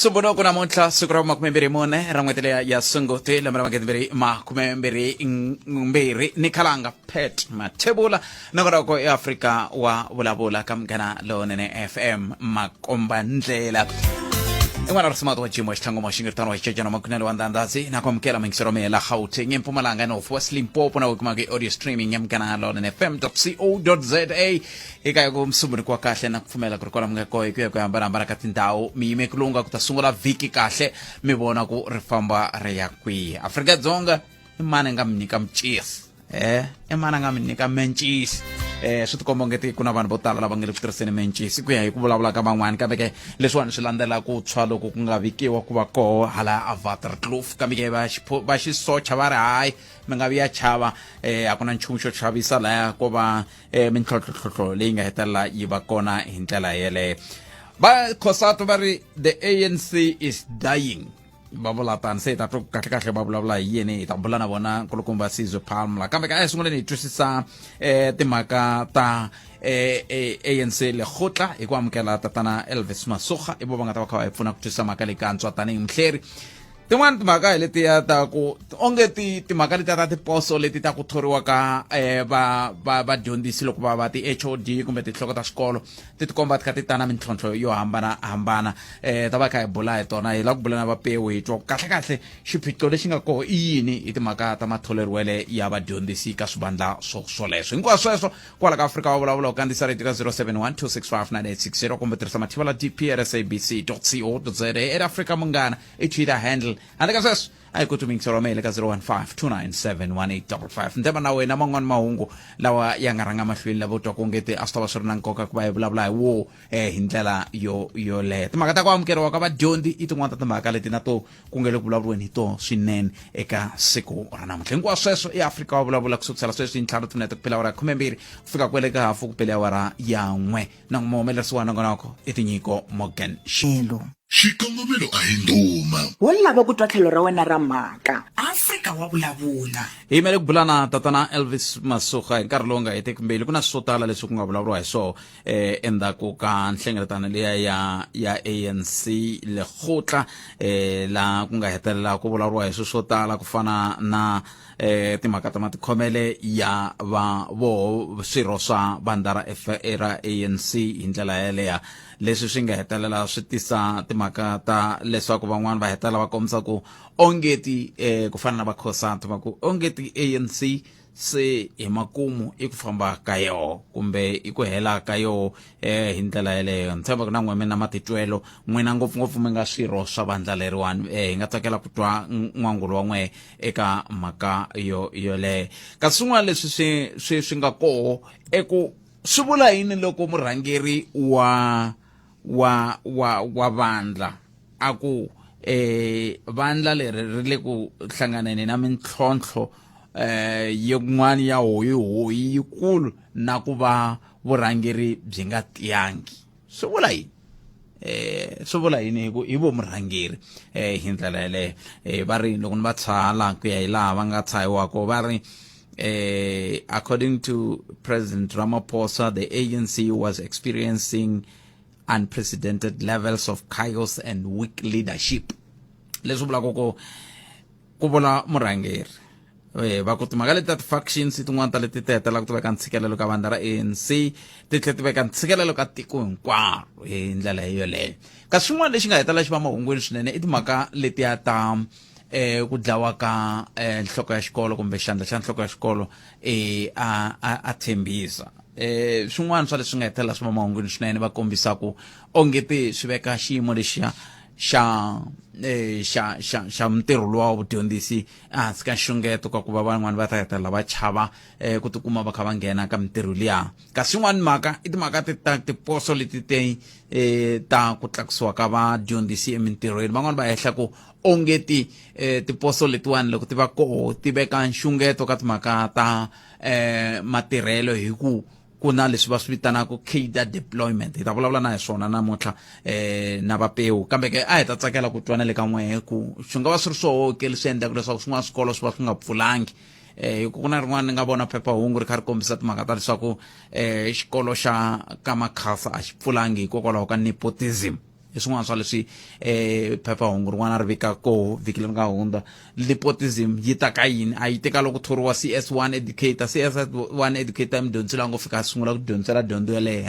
Subuno kuna montla sukura makumembere mone rangwetele ya sungote la maramakembere makumembere mbere nikalanga pet matebula nakorako ya Afrika wa Vulavula kamgana lo nene FM makomba ndlela Imwana rasimatu wa chimo chitango mashingirtano wa chichana makunelo wandandazi na kwa mkela mingisirome la haute Mpumalanga North West Limpopo na wikumage audio streaming yamkana lo nene fm.co.za ikaya kumsubuni kwa kahle na kufumela kurikola mngeko ikuya kwa mbara katindao mime kulunga kutasungula viki kahle mibona ku rifamba reyakwi Afrika zonga imana ngamnika mchis imana ngamnika menchis switikomongeti kuna vanhu vo tala lava nga le ku tirhiseni mencisi ku ya hi ku vulavula ka van'wani kambe leswiwani swi landzela ku tshwa loko ku nga vikiwa ku va koho hala avaterkloof kambe va xisocha va ri hayi mi nga vi ya chava a ku na nchumu xo chavisa laya ko va mintlhontlhotlho leyi nga hetelela yi va kona hi ndlela yeleyo va Khosato va ri the ANC is dying va vula tani se ta kahle va vulavula hi yini hi ta bula na vona nkulukumba Sizwe Pamla kambe ka sunguleni hi twisisa timhaka ta ANC lekgotla hi ku amukela tatana Elvis Masoga ivo va nga ta va kha va hi pfuna ku twisisa mhaka leyi kantswa tanihi muhleri tin'wana timhaka hi letiya ta ku onge timhaka letiya ta tiposo leti ta ku thoriwa ka vadyondzisi loko va ti HOD kumbe tinhloko ta swikolo ti tikomba ti kha ti tana mintlhontlho yo hambanahambana ta va kha hi bula hi tona hi la ku bula na vapewu hi twa kahle xiphiqo lexi nga koho i yini hi timhaka ta matholeriwele ya vadyondzisi ka swivandla swoleswo hinkwaswo sweswo kwala ka Afrika wa vulavula ku kandziyisa rito ka 071265986 kumbe tirhisa mathiva la dprsabc.co.za eka Afrika munghana i Twitter handle handle ka sweswo a hi kutumingiseriwa mail ka 0152971855 ndema na wena man'wani mahungu lawa ya nga rhanga mahlweni lavo twa ku ngeti a swi ta va swi ri na nkoka ku va hi vulavula hi wo hi ndlela yo leha timhaka ta ku amukeriwa ka vadyondzi i tin'wana ta timhaka leti na to ku nge le ku vulavuriweni hi to swinene eka siku ra namuntlha hinkwaswo sweswo i Afrika wa vulavula kusukusela sweswi ntlhanu tinete ku phela awara ya 12 ku fika kwele ka hafu ku phela awara ya 1 na muhumelerisi wa nongonoko i tinyiko Morgan Shilo xikongomelo a hi nduma wo lava ku twa tlhelo ra wena ra mhaka Afrika wa vulavula hi mele ku bula na tatana Elvis Masoga hi nkarhi lowu nga heteki mbeli ku na swo tala leswi ku nga vulavuriwa hi swo endzhaku ka nhlengeletano leya ya ANC lekgotla la ku nga hetelela ku vulavuriwa hi swo tala ku fana na timhaka ta matikhomele ya vo swirho swa bandla ra ANC hi ndlela yeleya leswi swi nga hetelela swi tisa timhaka ta leswaku van'wana va hetelela va kombisa ku ongeti ku fana na va Khosato va ku ongeti ANC se hi makumu i ku famba ka yoho kumbe i ku hela ka yoho hi ndlela yeleyo ni tshemba ku na n'wina na matitwelo n'wina ngopfungopfu mi nga swirho swa vandla leriwani hi nga tsakela ku twa n'wangulo wa n'we eka mhaka yoleyo kasi swin'wana leswi swi nga koho eku swi vula yini loko murhangeri wa vandla a ku vandla leri ri le ku hlanganeni na mintlhontlho yin'wana ya hoyi yikulu na ku va vurhangeri byi nga tiyangi swi vula yini swi vula yini hi vo murhangeri hi ndlela yeleyo va ri loko ni va tshala ku ya hi laha va nga tshayiwako va ri according to President Ramaphosa, the ANC was experiencing unprecedented levels of chaos and weak leadership. Leswi vulaka ku vula murhangeri va ku timhaka leti ta factions tin'wana ta leti ti hetelela ku tiveka ntshikelelo ka vandla ra ANC ti tlhela tiveka ntshikelelo ka tiko hinkwaro hi ndlela yoleyo kasi swin'wana lexi nga hetelela xi va mahungwini swinene i timhaka letiya ta ku dlawa ka nhloko ya xikolo kumbe xandla xa nhloko ya xikolo a Thembisa swin'wana swa leswi nga hetelela swi va mahungwini swinene va kombisa ku ongeti swi veka xiyimo lexiya xa mintirho lowa vudyondzisi ehansi ka nxungeto ka ku va van'wana va ta hetelela va chava ku tikuma va kha va nghena ka mintirho liya kasi swin'wana mhaka i timhaka tiposo leti ta ku tlakusiwa ka vadyondzisi emintirhweni van'wana va hehla ku ongeti tiposo letiwani loko ti va koho ti veka nxungeto ka timhaka ta matirhelo hi ku ku na leswi va swi vitanaka cadre deployment hi ta vulavula na hi swona namuntlha na vapewu kambe ke a hi ta tsakela ku twana le ka n'we ku swi nga va swi ri swoke leswi endlaka leswaku swin'wana swikolo swi va swi nga pfulangi ku na rin'wana ni nga vona phephahungu ri kha ri kombisa timhaka ta leswaku xikolo xa ka Makhasa a xi pfulangi hikokwalaho ka nepotism swin'wana swa leswi phephahungu rin'wana ri vika ko vhiki leri nga hundza nepotism yi ta ka yini a yi teka loko thoriwa CS1 educator CS1 educator mudyondzisi la ngo fika sungula ku dyondzela dyondzo yaleyo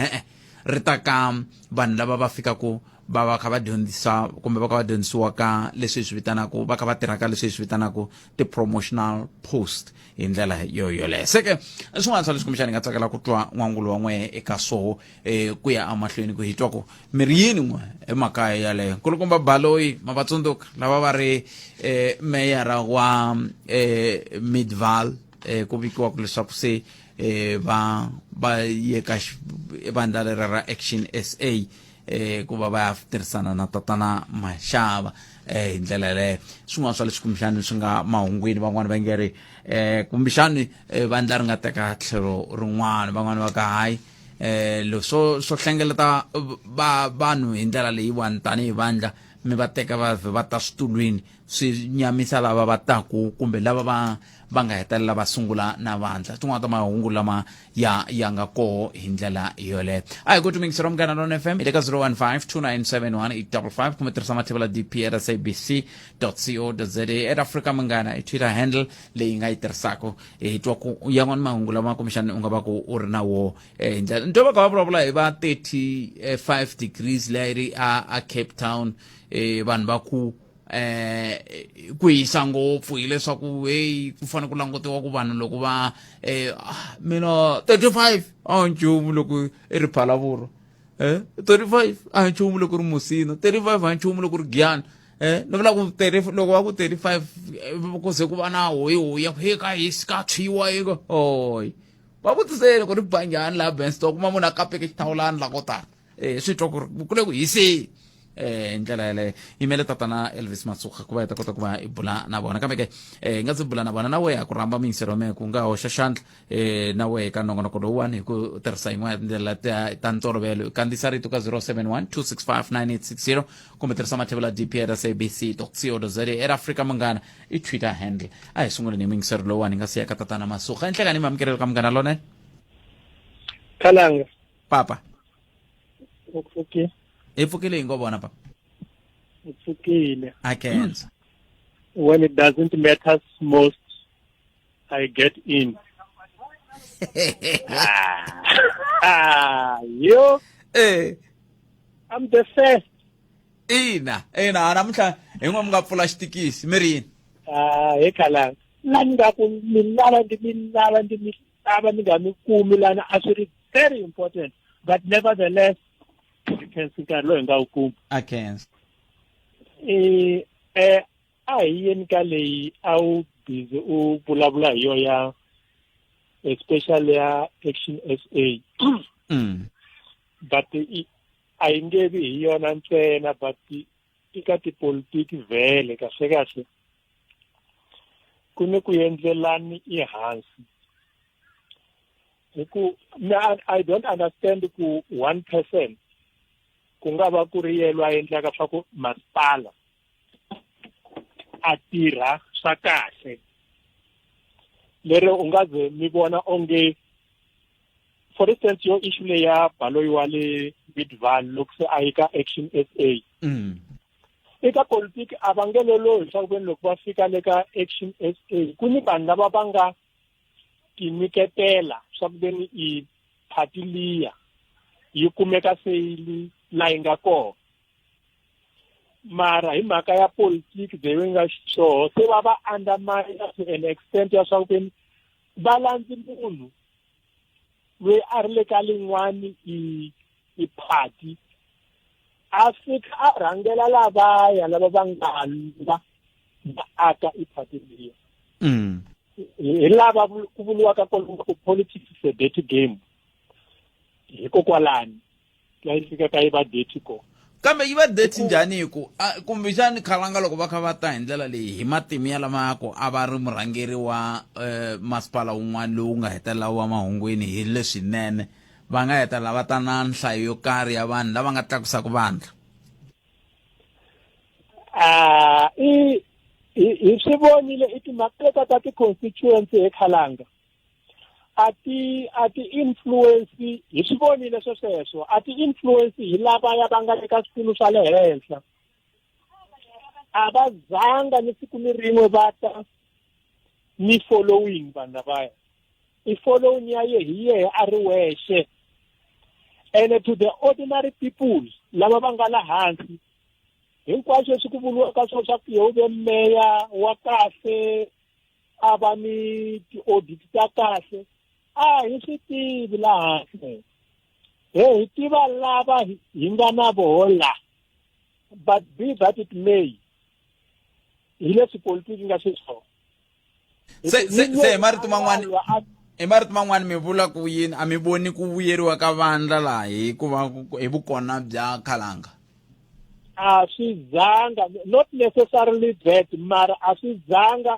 ri ta ka vanhu lava va fikako va va kha va dyondzisa kumbe va kha va dyondzisiwa ka leswi swi vitanaka va kha va tirha ka leswi swi vitanaka ti-promotional post hi ndlela yoleyo seke swin'wana swa leswi kumbexani nga tsakela ku twa n'wangulo wa n'we eka swoho ku ya amahlweni ku hi twa ku mi ri yini n'we emakaya yaleyo nkulukumba baloyi ma va tsundzuka lava va ri meyara wa Midval ku vikiwa ku leswaku se va ye ka vandla leri ra Action SA ku va va ya tirhisana na Tatana Mashava hi ndlela leyo swin'wana swa leswi kumbexani swi nga mahungwini van'wani va nge ri kumbexani vandla ri nga teka tlhelo rin'wana van'wani va ka hayi leswo swo hlengeleta vanhu hi ndlela leyiwani tanihi vandla mi va teka va ta switulwini swi nyamisa lava va taku kumbe lava va nga hetelela va sungula na vandla tin'wana ta mahungu lama ya nga koho hi ndlela yoleyo a hi ku tumingiseriwa Munghana Lonene FM eka 015297185 kumbe tirhisa mathevela DP at sabc.co.za at Afrika Munghana i Twitter handle leyi nga yi tirhisako hi twa ku yan'wana mahungu lama kumbexani u nga va ku u ri na wo hi ndlela nto va ka va vulavula hi va 35 degrees leri a Cape Town vanhu va ku hisa ngopfu hileswaku hey ku fanele ku langutiwa ku vanhu loko va mina 35 a nchumu loko i ri Vulavula 35 a nchumu loko ri Musina 35 a nchumu loko ri Giyani ni vula ku loko va ku 35 ku ze ku va na hoyi he ka hisi ka tshwiwa eka hoyi va vutiseni ku ri banjani la Benstock kuma munhu a kapeke xithawulani la kotala swi twa ku ri ku le ku hiseni ndlela yaleyo yimele tatana Elvis Masoga ku va yi ta kota ku va i bula na vona kambe ke nga se bula na vona na wehe ku rhamba mingisero ya mehe ku nga hoxa xandla na wehe ka nongonoko lowuwani hi ku tirhisa yin'wana ya tindlela ta ntolovelo kandziyisa rito ka 071 kumbe tirhisa mathevela DP at sabc.co.za at Afrika Munghana i Twitter handle a hi sunguleni hi mingisero lowuwani hi nga siya ka tatana Masoga enhleka ni mamukelelo ka Munghana Lonene Kalanga papa okay epfukile ngo bona papa ipfukile I can't when it doesn't matter most I get in yo I'm the first ina namuntlha hi n'we mi nga pfula xitikisi mi ri yini he Kalanga la ni nga ku milala ni nga mi kumi lana a swi ri very important but nevertheless you can see ka lo nga ukumi I can't a hi yeni ka leyi a wu busy u vulavula hi yo ya especially ya Action SA but a yi nge vi hi yona ntsena but eka tipolitiki vhele kahle ku ni ku endlelani ehansi I don't understand ku 1% ku nga va ku ri yelwa endlaka swa ku masipala a tirha swa kahle lero u nga ze mi vona onge for instance yo issue leyi ya baloyi wa le Midval loko se a yi ka Action SA eka politiki a va nge lolohi leswaku veni loko va fika le ka Action SA ku ni vanhu lava va nga tinyiketela swa ku veni i party liya yi kumeka se yi la yi nga kona mara hi mhaka ya politiki leyi nga xoho se va undermine to an extent ya swa ku veni va landzi munhu loyi a ri le ka lin'wani i party a fika a rhangela lavaya lava va nga va aka i party liya hi lava ku vuliwaka ku politics is a dirty game hikokwalani yi fika ka yi va dirty ko kambe yi va dirty njhani hi ku kumbexani Khalanga loko va kha va ta hi ndlela leyi hi matimu ya lama yako a va ri murhangeri wa masipala wun'wana lowu nga hetelela wa mahungwini hi leswinene va nga hetelela va ta na nhlayo yo karhi ya vanhu lava nga tlakusaka vandla hi swi vonile i timhaka ta ti-constituency hi Khalanga ati influence hi swivonile sweswo ati influence hi lava ya va nga eka swilo swa le henhla a va zanga ni siku ni rin'we va ta ni following vanhu lavaya I following ya hi yehe a ri wexe and to the ordinary people lava va nga la hansi hinkwaswo leswi ku vuliwa ka swona swa ku yehu ve meya wa kahle a va ni ti-audit ta kahle hi swi tivi laha hansi hi tiva lava hi nga na vola but be that it may hi leswi politiki nga xiswona se marito man'wani mi vula ku yini a mi voni ku vuyeriwa ka vandla laha hikuva hi vukona bya khalanga a swi zanga not necessarily that mara a swi zanga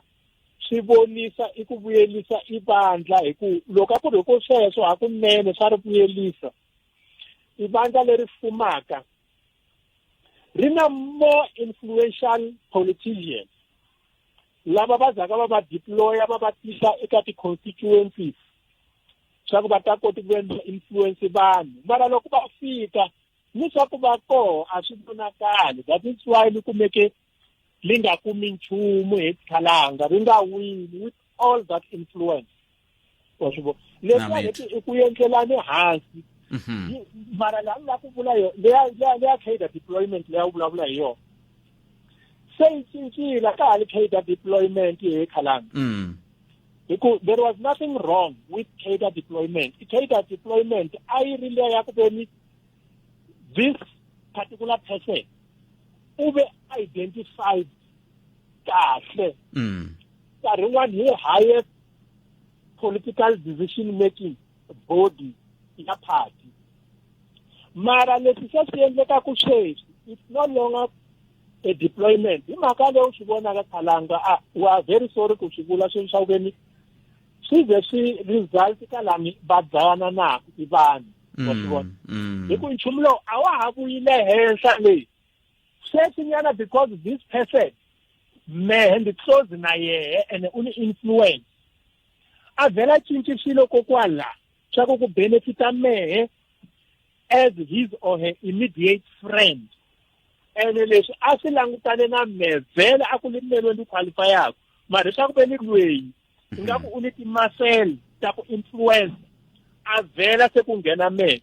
swi vonisa I ku vuyelisa I vandla hi ku loko a ku ri ku sweswo hakunene swa ri vuyelisa I vandla leri fumaka ri na more influential politicians lava va zaka va va deploya va va tisa eka ti-constituencies swa ku va ta koti ku endla influence vanhu mara loko va fika ni swa ku va koho a swi vonakali that is why ni kumeke li nga kumi nchumu hi khalanga ri nga win with all that influence leswi I ku endlelani hansi mara la ku vula yo leya cadre deployment leya vulavula hi yona se cincile ka hali cadre deployment hi khalanga because there was nothing wrong with cadre deployment cadre deployment I really ya ku veni this particular person ube identified kahle nkarhi wun'wana hi highest political decision making body ya party mara leswi se swi endleka ku sweswi it's no longer a deployment hi mhaka leyi swi vonaka khalanga we are very sorry ku swi vula swilo swa veni swi ze swi result ka lani va dlayana na I vanhu hi ku nchumu lowu a wa ha vuyile henhla leyi sweswinyana because this person mehe ndi close na yehe and uni influence a vhela cincixile kokwala swa ku benefita mehe as his or her immediate friend and leswi a swi langutane na mehe vhela a ku limeliwe ndi qualifyaka mara swa ku veni lweyi ingaku u ni timasele ta ku influence a vhela se ku nghena mehe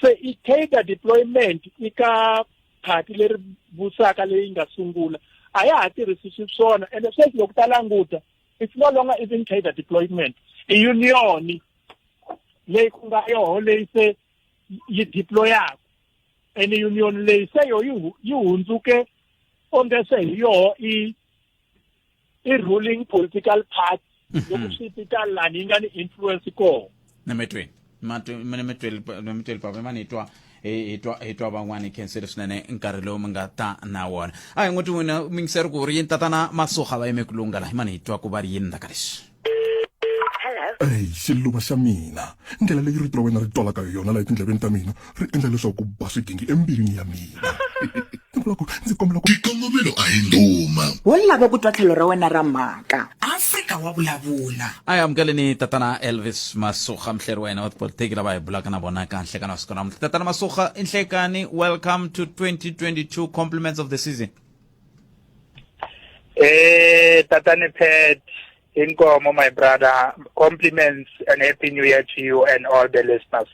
se I cadre deployment ika party leri busaka leyi nga sungula a ya ha tirhisi swona and sweswi loko ta languta it's no longer even cadre deployment I union leyi ku nga yoho leyi se yi deployaka and union leyi se yo yi hundzuke onge se hi yoho I ruling political party loko swi fika lani yi nga ni influence koho nemetweli papa mani hi twa van'wani khenseli swinene nkarhi lowu mi nga ta na wona a hi n'wi n'wina mingiseri ku ri yini Tatana Masoga va yime ku lungala hi mani hi twa ku va ri yini ndaka lexi xiluva xa mina ndlela leyi rito ra wena ri twalaka hi yona laha tindleveni ta mina ri endla leswaku ku ba swigingi embilwini ya mina ndzi kombela ku xikongomelo a hi nduma wo lava ku twa tlhelo ra wena ra mhaka Afrika wa vulavula a hi amukeleni Tatana Elvis Masoga mhleri wena wa tipolitiki lava hi bulaka na vona kahle ka na siku namuntlha Tatana Masoga inhlekani welcome to 2022 compliments of the season Tatana Pet Inkomo, my brother, compliments and happy new year to you and all the listeners.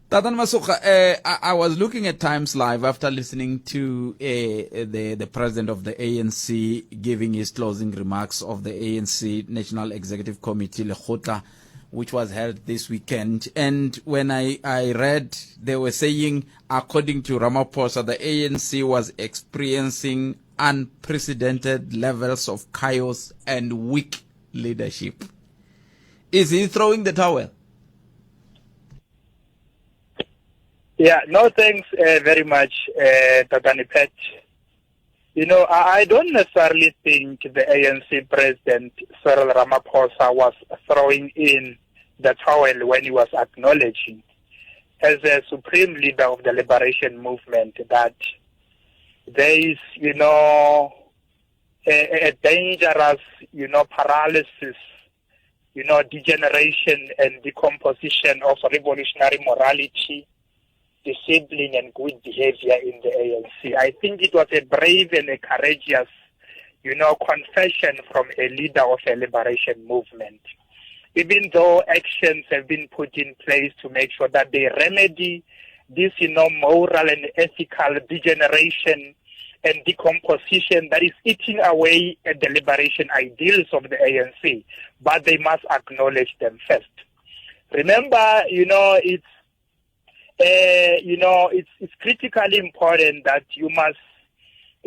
Tatana Masoga, I was looking at Times Live after listening to the president of the ANC giving his closing remarks of the ANC National Executive Committee lekgotla, which was held this weekend. And when I read, they were saying, according to Ramaphosa, the ANC was experiencing unprecedented levels of chaos and weak leadership. Is he throwing the towel? Yeah, no thanks very much, Tatana Pet. You know, I don't necessarily think the ANC president, Cyril Ramaphosa, was throwing in the towel when he was acknowledging, as a supreme leader of the liberation movement, that there is, you know, a dangerous, you know, paralysis, degeneration and decomposition of revolutionary morality, discipline and good behavior in the ANC. I think it was a brave and a courageous, confession from a leader of a liberation movement. Even though actions have been put in place to make sure that they remedy this, moral and ethical degeneration and decomposition that is eating away at the liberation ideals of the ANC, but they must acknowledge them first. Remember, it's critically important that you must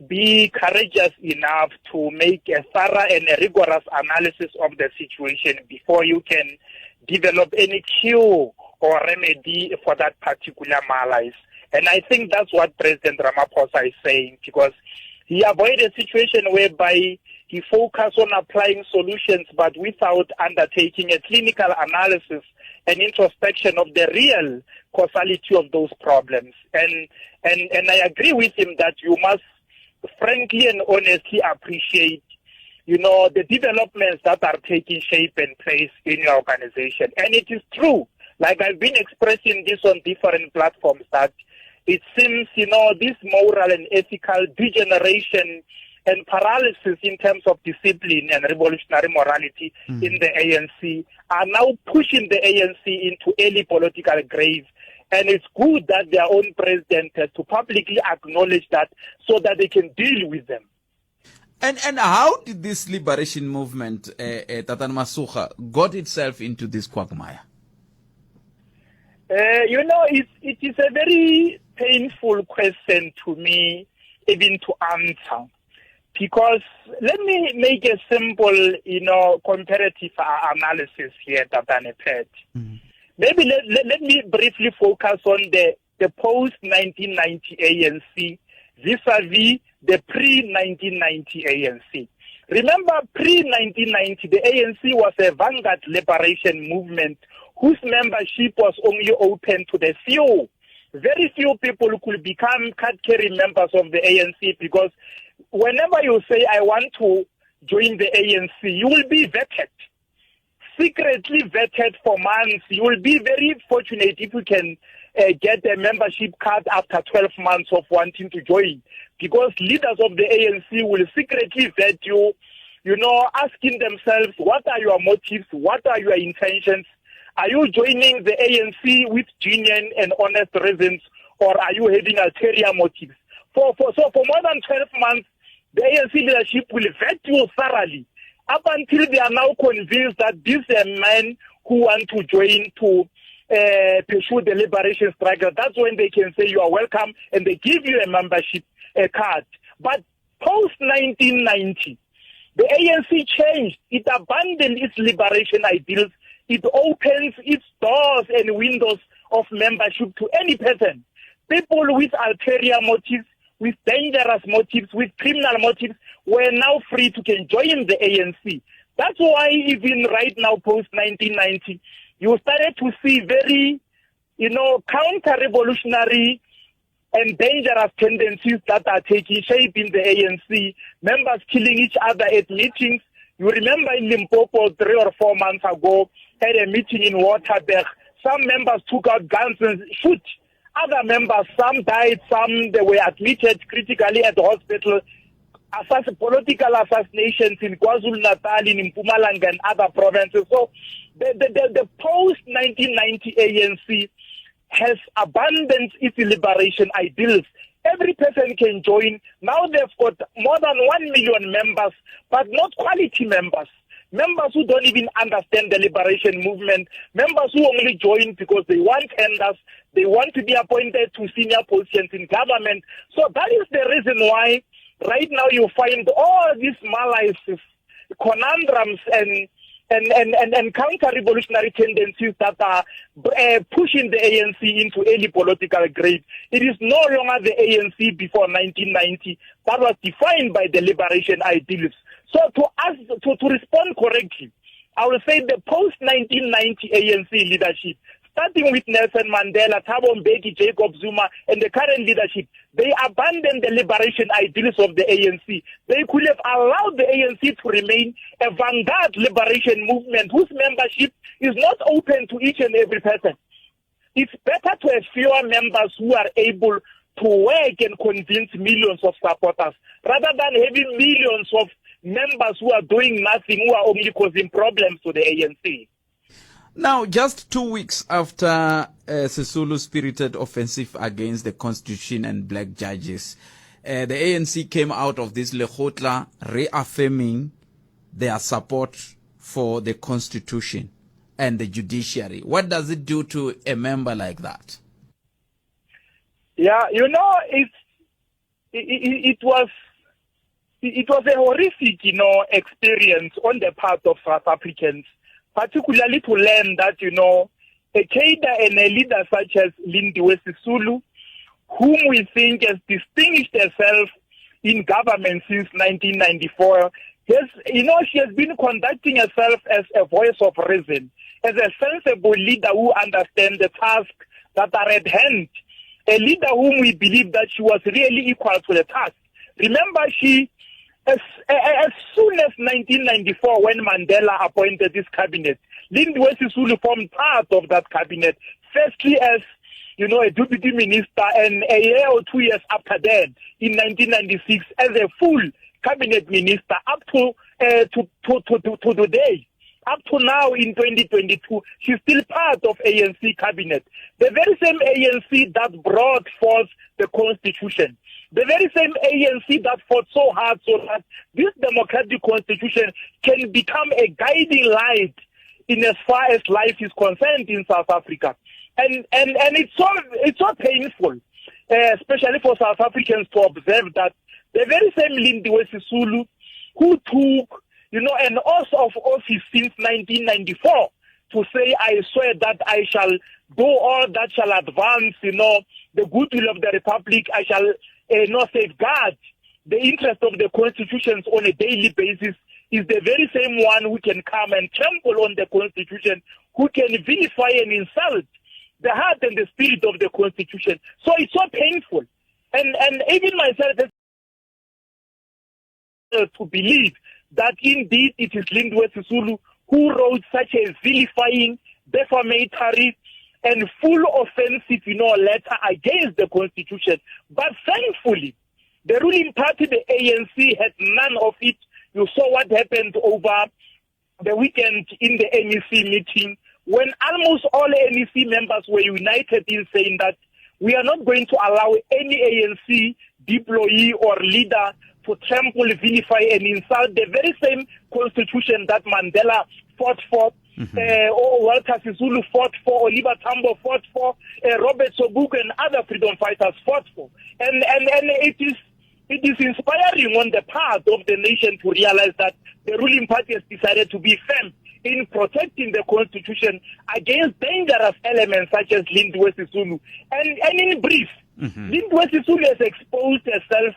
be courageous enough to make a thorough and a rigorous analysis of the situation before you can develop any cure or remedy for that particular malaise. And I think that's what President Ramaphosa is saying, because he avoided a situation whereby he focused on applying solutions but without undertaking a clinical analysis and introspection of the real causality of those problems. And I agree with him that you must frankly and honestly appreciate, the developments that are taking shape and place in your organization. And it is true, like I've been expressing this on different platforms, that it seems, this moral and ethical degeneration and paralysis in terms of discipline and revolutionary morality in the ANC are now pushing the ANC into early political grave. And it's good that their own president has to publicly acknowledge that so that they can deal with them. And how did this liberation movement, Tatana Masoga, got itself into this quagmire? It is a very painful question to me even to answer. Because let me make a simple, comparative analysis here, Tatana Pet. Maybe let me briefly focus on the post-1990 ANC vis-a-vis the pre-1990 ANC. Remember, pre-1990, the ANC was a vanguard liberation movement whose membership was only open to the few. Very few people could become card-carrying members of the ANC, because whenever you say, I want to join the ANC, you will be vetted. Secretly vetted for months. You will be very fortunate if you can get a membership card after 12 months of wanting to join, because leaders of the ANC will secretly vet you, asking themselves, what are your motives? What are your intentions? Are you joining the ANC with genuine and honest reasons, or are you having ulterior motives? For more than 12 months, the ANC leadership will vet you thoroughly, up until they are now convinced that this is a man who wants to join to pursue the liberation struggle. That's when they can say you are welcome and they give you a membership card. But post-1990, the ANC changed. It abandoned its liberation ideals. It opens its doors and windows of membership to any person. People with ulterior motives, with dangerous motives, with criminal motives, were now free to join the ANC. That's why even right now, post-1990, you started to see very, counter-revolutionary and dangerous tendencies that are taking shape in the ANC. Members killing each other at meetings. You remember in Limpopo 3 or 4 months ago, at a meeting in Waterberg, some members took out guns and shoot other members. Some died, some they were admitted critically at the hospital. Political assassinations in KwaZulu-Natal, in Mpumalanga and other provinces. So the post-1990 ANC has abandoned its liberation ideals. Every person can join. Now they've got more than 1 million members, but not quality members. Members who don't even understand the liberation movement. Members who only join because they want tenders. They want to be appointed to senior positions in government. So that is the reason why right now you find all these malaise, conundrums and counter-revolutionary tendencies that are pushing the ANC into early political grave. It is no longer the ANC before 1990 that was defined by the liberation ideals. So to respond correctly, I will say the post-1990 ANC leadership starting with Nelson Mandela, Thabo Mbeki, Jacob Zuma, and the current leadership, they abandoned the liberation ideals of the ANC. They could have allowed the ANC to remain a vanguard liberation movement whose membership is not open to each and every person. It's better to have fewer members who are able to work and convince millions of supporters rather than having millions of members who are doing nothing, who are only causing problems to the ANC. Now, just 2 weeks after Sisulu's spirited offensive against the Constitution and black judges, the ANC came out of this lekgotla reaffirming their support for the Constitution and the judiciary. What does it do to a member like that? Yeah, you know, it was a horrific, experience on the part of South Africans, particularly to learn that, a cadre and a leader such as Lindiwe Sisulu, whom we think has distinguished herself in government since 1994, she has been conducting herself as a voice of reason, as a sensible leader who understands the tasks that are at hand, a leader whom we believe that she was really equal to the task. Remember, as soon as 1994, when Mandela appointed this cabinet, Lindiwe Sisulu formed part of that cabinet, firstly as a deputy minister, and a year or 2 years after that, in 1996, as a full cabinet minister, up to today. Up to now in 2022, she's still part of ANC cabinet. The very same ANC that brought forth the Constitution. The very same ANC that fought so hard so that this democratic constitution can become a guiding light in as far as life is concerned in South Africa. And it's so painful, especially for South Africans, to observe that the very same Lindiwe Sisulu who took an oath of office since 1994 to say, I swear that I shall do all that shall advance, the goodwill of the Republic, I shall safeguard the interest of the constitutions on a daily basis, is the very same one who can come and trample on the Constitution, who can vilify and insult the heart and the spirit of the Constitution. So it's so painful. And even myself, to believe that indeed it is Lindiwe Sisulu who wrote such a vilifying, defamatory, and full offensive, letter against the Constitution. But thankfully, the ruling party, the ANC, had none of it. You saw what happened over the weekend in the NEC meeting, when almost all NEC members were united in saying that we are not going to allow any ANC employee or leader to trample, vilify, and insult the very same constitution that Mandela fought for, Walter Sisulu fought for, Oliver Tambo fought for, Robert Sobukwe and other freedom fighters fought for. And it is inspiring on the part of the nation to realize that the ruling party has decided to be firm in protecting the constitution against dangerous elements such as Lindiwe Sisulu. And in brief, Lindiwe Sisulu has exposed herself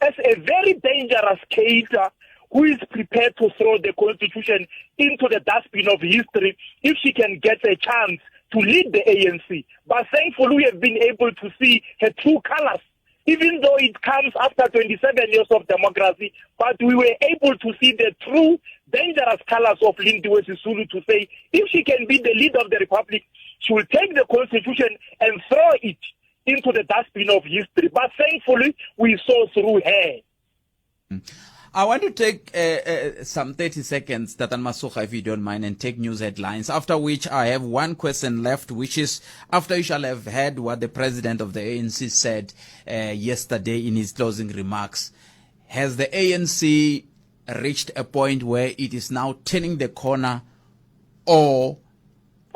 as a very dangerous cadre who is prepared to throw the constitution into the dustbin of history if she can get a chance to lead the ANC. But thankfully, we have been able to see her true colors, even though it comes after 27 years of democracy. But we were able to see the true dangerous colors of Lindiwe Sisulu, to say if she can be the leader of the Republic, she will take the constitution and throw it into the dustbin of history. But thankfully, we saw through her. I want to take some 30 seconds, Tatana Khosa, if you don't mind, and take news headlines, after which I have one question left, which is, after you shall have heard what the president of the ANC said yesterday in his closing remarks, has the ANC reached a point where it is now turning the corner, or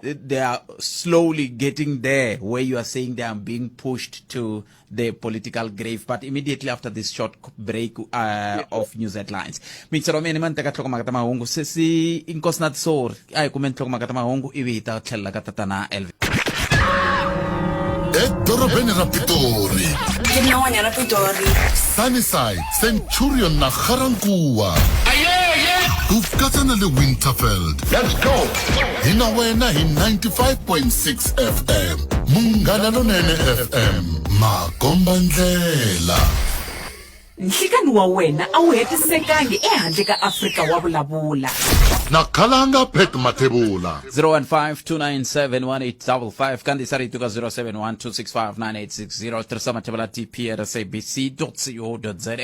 they are slowly getting there, where you are saying they are being pushed to the political grave? But immediately after this short break of news headlines, mitsaromeni man teka tlhoko makata mahungu se inkosi na tsori ay kumen tlhoko makata mahungu ivi hita tlhelela ka Tatana Elvis. edorobeni ra Pitori, ke nna Pitori, Sunnyside, Centurion na Garankuwa. Kukatsa na le Winterfeld. Let's go. Hina wena hi 95.6 FM. Munghana Lonene FM. Makomba ndlela. Nhlekani wa wena a wu hetisekangi ehandle ka Afrika wa vulavula. Nakalanga Pet Matebula. 015-297-1855 kandi sarituka 071-265-9860 tirisa Matebula tp@sabc.co.za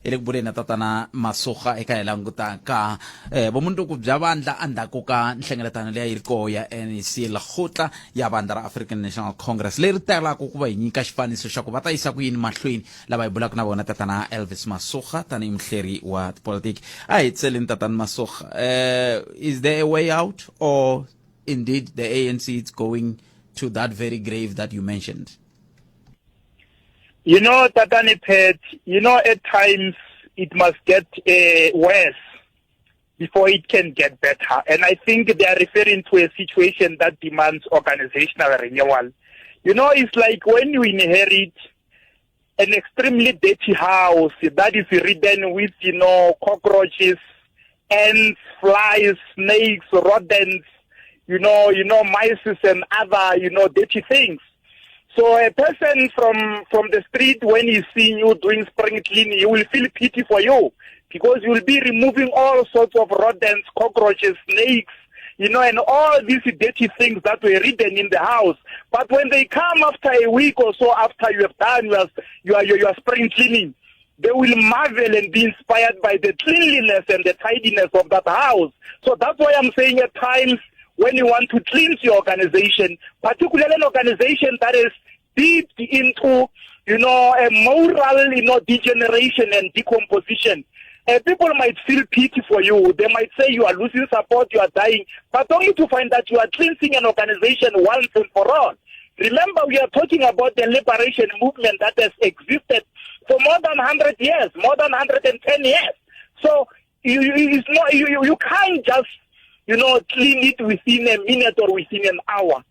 ile kubule na Tatana Khosa eka elanguta ka bomunduku bya vandla andhaku ka nhlengeletano leya yiriko ya ANC lekgotla ya vandla ra African National Congress leri telaka ku va yi nyika xifaniso xa ku va ta yisa ku yini mahlweni lava hi bulaka na vona Tatana Elvis Masoga tani mhleri wa politiki a hi tseleni Tatana Masoga. Is there a way out, or indeed the ANC is going to that very grave that you mentioned? You know, Tatana Pet, at times it must get worse before it can get better. And I think they are referring to a situation that demands organizational renewal. It's like when you inherit an extremely dirty house that is ridden with, cockroaches, ants, flies, snakes, rodents, mice and other, dirty things. So a person from the street, when he sees you doing spring cleaning, he will feel pity for you because you will be removing all sorts of rodents, cockroaches, snakes, and all these dirty things that were hidden in the house. But when they come after a week or so after you have done your spring cleaning, they will marvel and be inspired by the cleanliness and the tidiness of that house. So that's why I'm saying at times when you want to cleanse your organization, particularly an organization that is deep into, a moral, degeneration and decomposition, people might feel pity for you. They might say you are losing support, you are dying, but only to find that you are cleansing an organization once and for all. Remember, we are talking about the liberation movement that has existed for more than 100 years, more than 110 years. So you can't just, clean it within a minute or within an hour.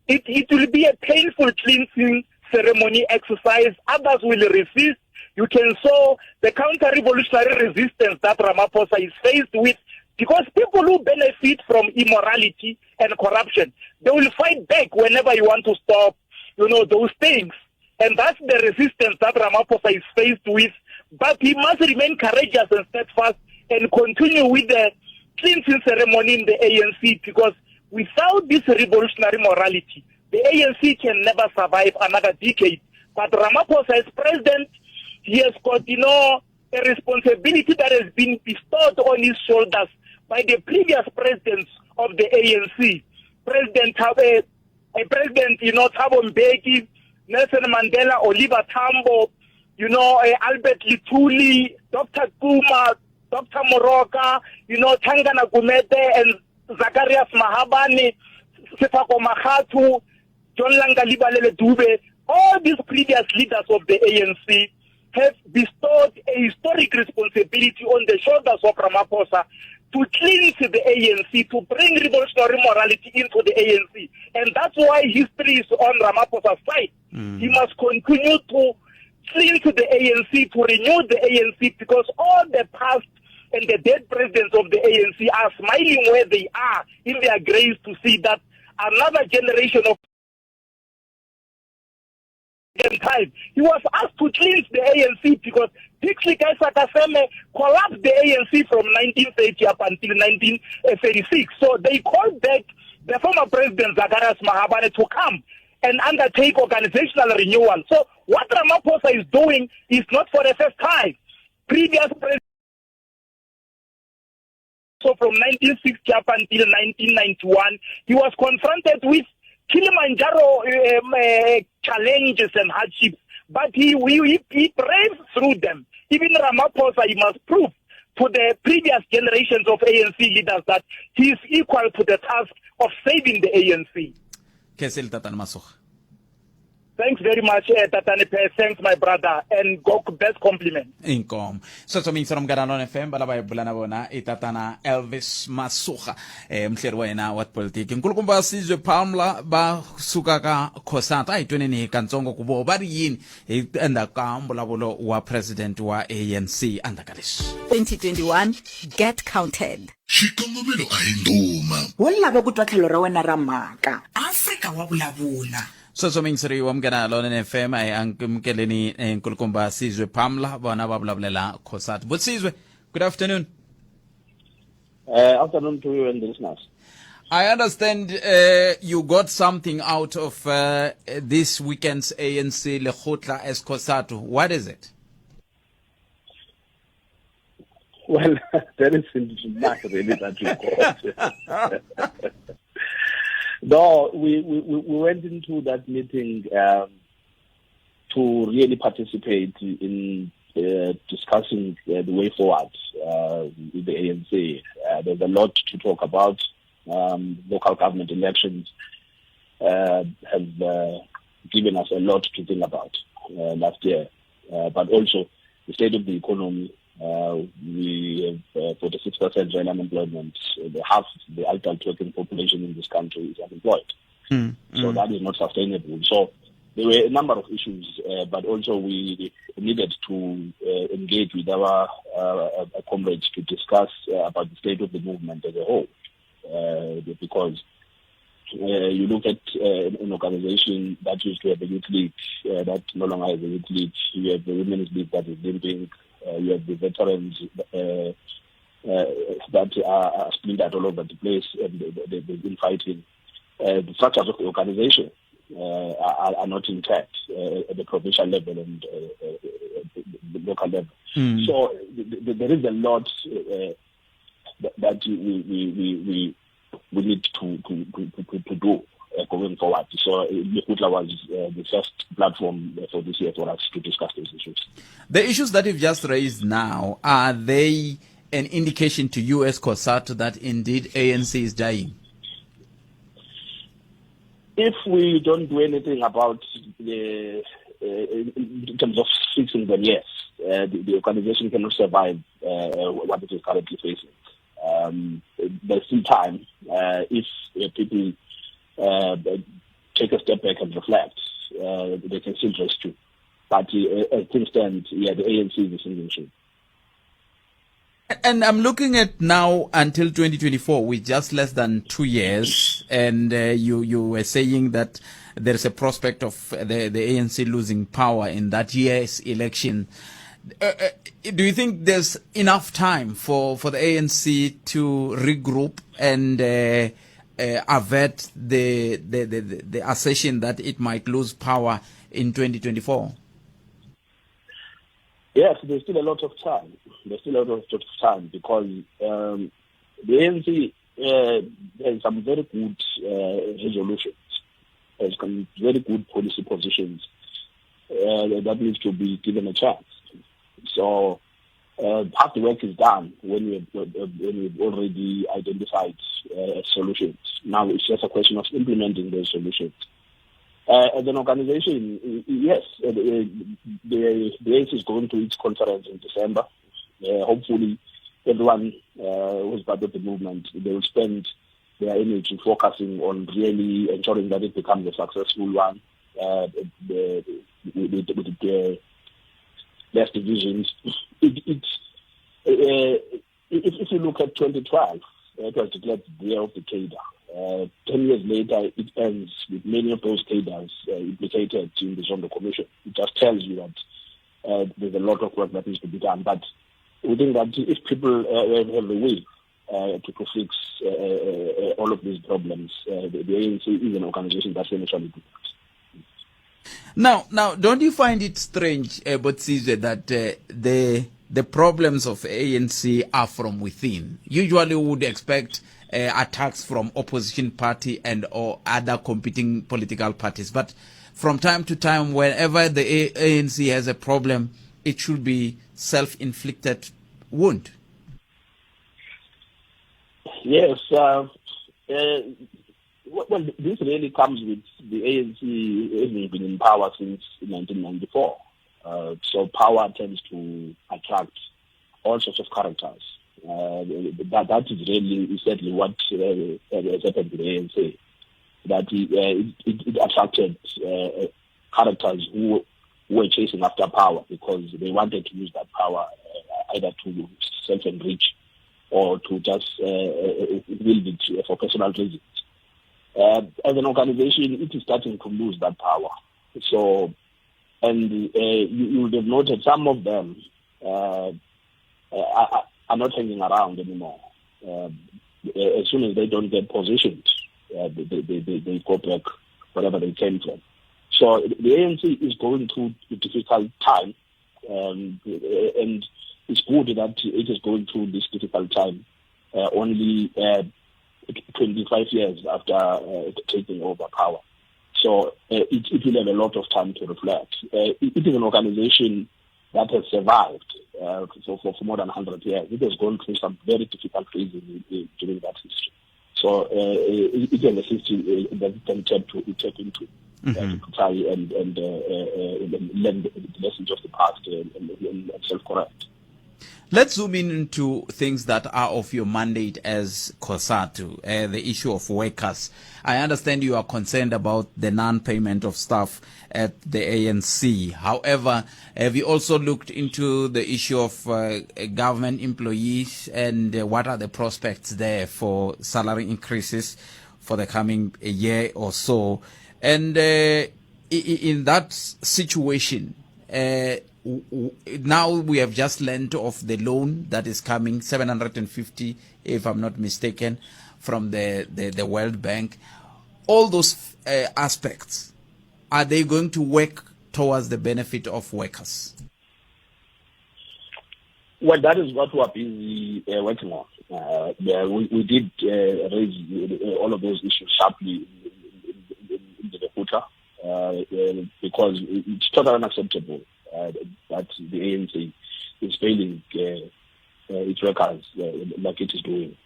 It will be a painful cleansing ceremony exercise. Others will resist. You can show the counter-revolutionary resistance that Ramaphosa is faced with, because people who benefit from immorality and corruption, they will fight back whenever you want to stop, those things. And that's the resistance that Ramaphosa is faced with. But he must remain courageous and steadfast and continue with the cleansing ceremony in the ANC, because without this revolutionary morality, the ANC can never survive another decade. But Ramaphosa as president, he has got, a responsibility that has been bestowed on his shoulders by the previous presidents of the ANC. President Thabo Mbeki, Nelson Mandela, Oliver Tambo, Albert Lituli, Dr. Kuma, Dr. Moroka, Tangana Gumete, and Zacharias Mahabane, Sefako Mahatu, John Langalibalele Dube. All these previous leaders of the ANC have bestowed a historic responsibility on the shoulders of Ramaphosa to cleanse the ANC, to bring revolutionary morality into the ANC. And that's why history is on Ramaphosa's side. He must continue to cleanse the ANC, to renew the ANC, because all the past and the dead presidents of the ANC are smiling where they are in their graves to see that another generation of time. He was asked to cleanse the ANC because Pixley Kaisakaseme collapsed the ANC from 1930 up until 1936. So they called back the former president Zacharias Mahabane to come and undertake organizational renewal. So what Ramaphosa is doing is not for the first time. Previous presidents, so from 1960 up until 1991, he was confronted with Kilimanjaro challenges and hardships, but he braved through them. Even Ramaphosa, he must prove to the previous generations of ANC leaders that he is equal to the task of saving the ANC. Kesel Tatana Masoga. Thanks very much, Tatana Khosa. Thanks, my brother, and go best compliment. Inkom. So minsa mganalon FM balaba bulana bona itatana Elvis Masoga mhleri wena wa politiki nkulukumba Sizwe Pamla ba suka ka Khosa ta itweneni kantsongo kubo bari yini enda ka mbulavulo wa president wa ANC andakalish 2021 get counted. xikongomelo a hi nduma wo lava ku twa tlhelo ra wena ra mhaka Afrika wa vulavula so minsiri wa mganalon FM ay ankumkeleni nkulukumba Sizwe Pamla bona ba bulavulela Khosa. But Sizwe, good afternoon. Afternoon to you and the listeners. I understand you got something out of this weekend's ANC lekgotla as Khosa. What is it? Well, there isn't much really that you got. No, we went into that meeting to really participate in discussing the way forward with the ANC. There's a lot to talk about. Local government elections have given us a lot to think about last year, but also the state of the economy. We have 46% real unemployment. Half the adult working population in this country is unemployed. So that is not sustainable. So there were a number of issues, but also we needed to engage with our comrades to discuss about the state of the movement as a whole. Because you look at an organization that used to have a youth league that no longer has a youth league. You have the women's league that is limping. You have the veterans that are splintered all over the place and they've been fighting. The structures of the organization are not intact at the provincial level and the local level. So there is a lot that we need to do going forward. So lekgotla was the first platform for this year for us to discuss those issues. The issues that you've just raised now, are they an indication to you as Khosa that indeed ANC is dying? If we don't do anything about in terms of fixing them, yes, the organization cannot survive what it is currently facing. There's still time if people take a step back and reflect. They can still rescue. But as things stand, the ANC is a single issue. And I'm looking at now until 2024, with just less than 2 years, and you were saying that there's a prospect of the ANC losing power in that year's election. Do you think there's enough time for the ANC to regroup and avert the assertion that it might lose power in 2024? Yes, there's still a lot of time. There's still a lot of time because the ANC has some very good resolutions, has some very good policy positions that needs to be given a chance. So half the work is done when we've already identified solutions. Now it's just a question of implementing those solutions. As an organization, yes, the ANC is going to its conference in December. Hopefully, everyone who's part of the movement, they will spend their energy focusing on really ensuring that it becomes a successful one. With the less divisions. If you look at 2012, it was declared the year of the cadre. 10 years later, it ends with many of those cadres implicated in the Zondo Commission. It just tells you that there's a lot of work that needs to be done. But we think that if people have a way to fix all of these problems, the ANC is an organization that's actually do that. Now, don't you find it strange, Sizwe, that the problems of ANC are from within? Usually, we would expect attacks from opposition party and or other competing political parties, but from time to time, whenever the ANC has a problem, it should be self-inflicted wound. Yes. Well, this really comes with the ANC having been in power since 1994. So power tends to attract all sorts of characters. That is really certainly what has happened to the ANC. That it attracted characters who were chasing after power because they wanted to use that power either to self-enrich or to just wield it for personal reasons. As an organization, it is starting to lose that power. So, and you would have noted some of them are not hanging around anymore. As soon as they don't get positioned, they go back wherever they came from. So the ANC is going through a difficult time, and it's good that it is going through this difficult time only 25 years after taking over power. So it will have a lot of time to reflect. It is an organization that has survived for more than 100 years. It has gone through some very difficult phases during that history. So it is a history that it can tap into to try and learn the lessons of the past and self-correct. Let's zoom into things that are of your mandate as COSATU, the issue of workers. I understand you are concerned about the non-payment of staff at the ANC. However, have you also looked into the issue of government employees and what are the prospects there for salary increases for the coming year or so? And in that situation, now we have just learned of the loan that is coming, 750, if I'm not mistaken, from the World Bank. All those aspects, are they going to work towards the benefit of workers? Well, that is what we are busy working on. We did raise all of those issues sharply in the lekgotla because it's totally unacceptable that the ANC is failing its workers like it is doing.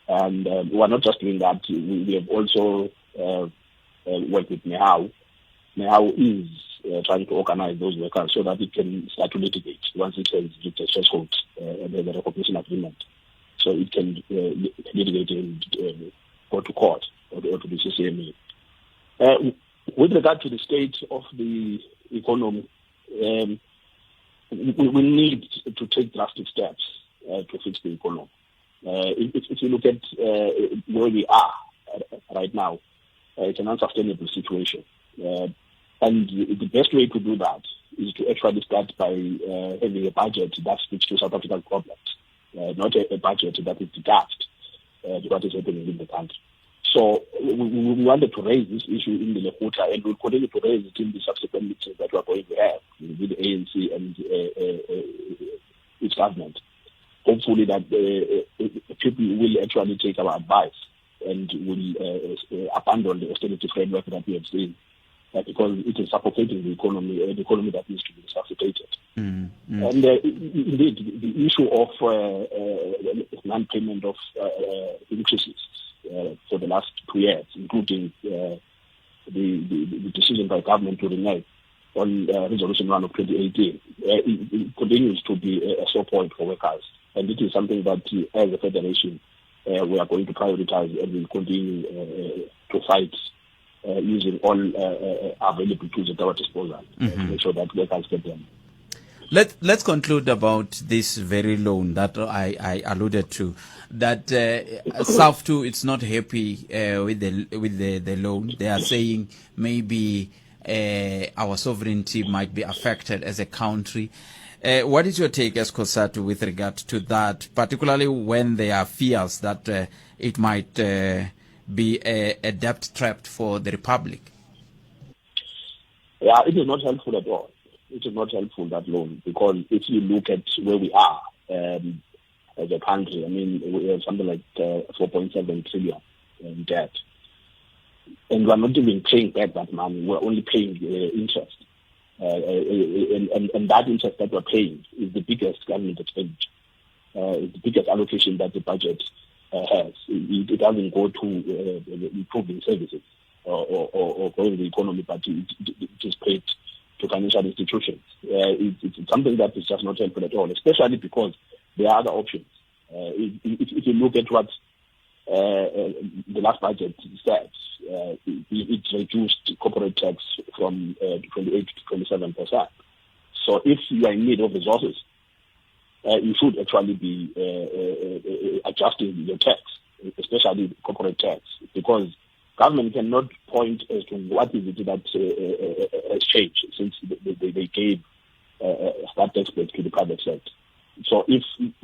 And we are not just doing that. We have also worked with MEHAU. MEHAU is trying to organize those workers so that it can start to litigate once it has reached a threshold and there's a recognition agreement. So it can litigate and go to court or to the CCMA. With regard to the state of the economy, we need to take drastic steps to fix the economy. If you look at where we are right now, it's an unsustainable situation. And the best way to do that is to actually start by having a budget that speaks to South African problems, not a budget that is detached to what is happening in the country. So we wanted to raise this issue in the lekgotla, and we'll continue to raise it in the subsequent meetings that we are going to have with the ANC and its government. Hopefully that people will actually take our advice and will abandon the austerity framework that we have seen, because it is suffocating the economy that needs to be resuscitated. And indeed, the issue of non-payment of increases for the last 2 years, including the decision by government to renege on Resolution 1 of 2018, it continues to be a sore point for workers. And it is something that, as a federation, we are going to prioritize and will continue to fight using all available tools at our disposal to make sure that workers get them. Let's conclude about this very loan that I alluded to. That South too, it's not happy with the loan. They are saying maybe our sovereignty might be affected as a country. What is your take as COSATU with regard to that, particularly when there are fears that it might be a debt trap for the Republic? Yeah, it is not helpful at all. It is not helpful, that loan, because if you look at where we are as a country, I mean, we have something like 4.7 trillion in debt. And we're not even paying back that money. We're only paying interest. And that interest that we're paying is the biggest government expenditure. It's the biggest allocation that the budget has. It doesn't go to improving services or growing the economy, but it is paid to financial institutions. It's something that is just not helpful at all, especially because there are other options. If you look at what the last budget said, it reduced corporate tax from 28 to 27%. So if you are in need of resources, you should actually be adjusting your tax, especially corporate tax, because government cannot point as to what is it that has changed since they gave that tax break to the private sector. So if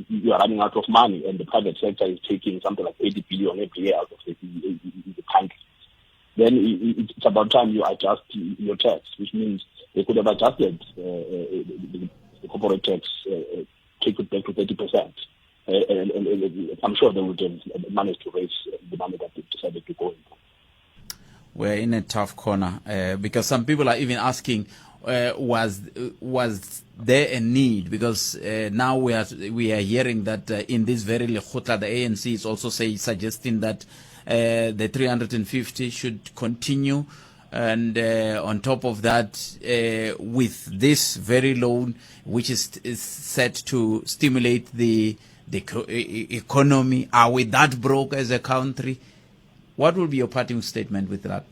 you are running out of money and the private sector is taking something like 80 billion every year out of the country, then it's about time you adjust your tax, which means they could have adjusted the corporate tax, take it back to 30%. And I'm sure they would have managed to raise the money that they decided to go in. We're in a tough corner because some people are even asking, was there a need? Because now we are hearing that in this very lekgotla, the ANC is also suggesting that the 350 should continue, and on top of that, with this very loan, which is set to stimulate the economy, are we that broke as a country? What will be your parting statement with that?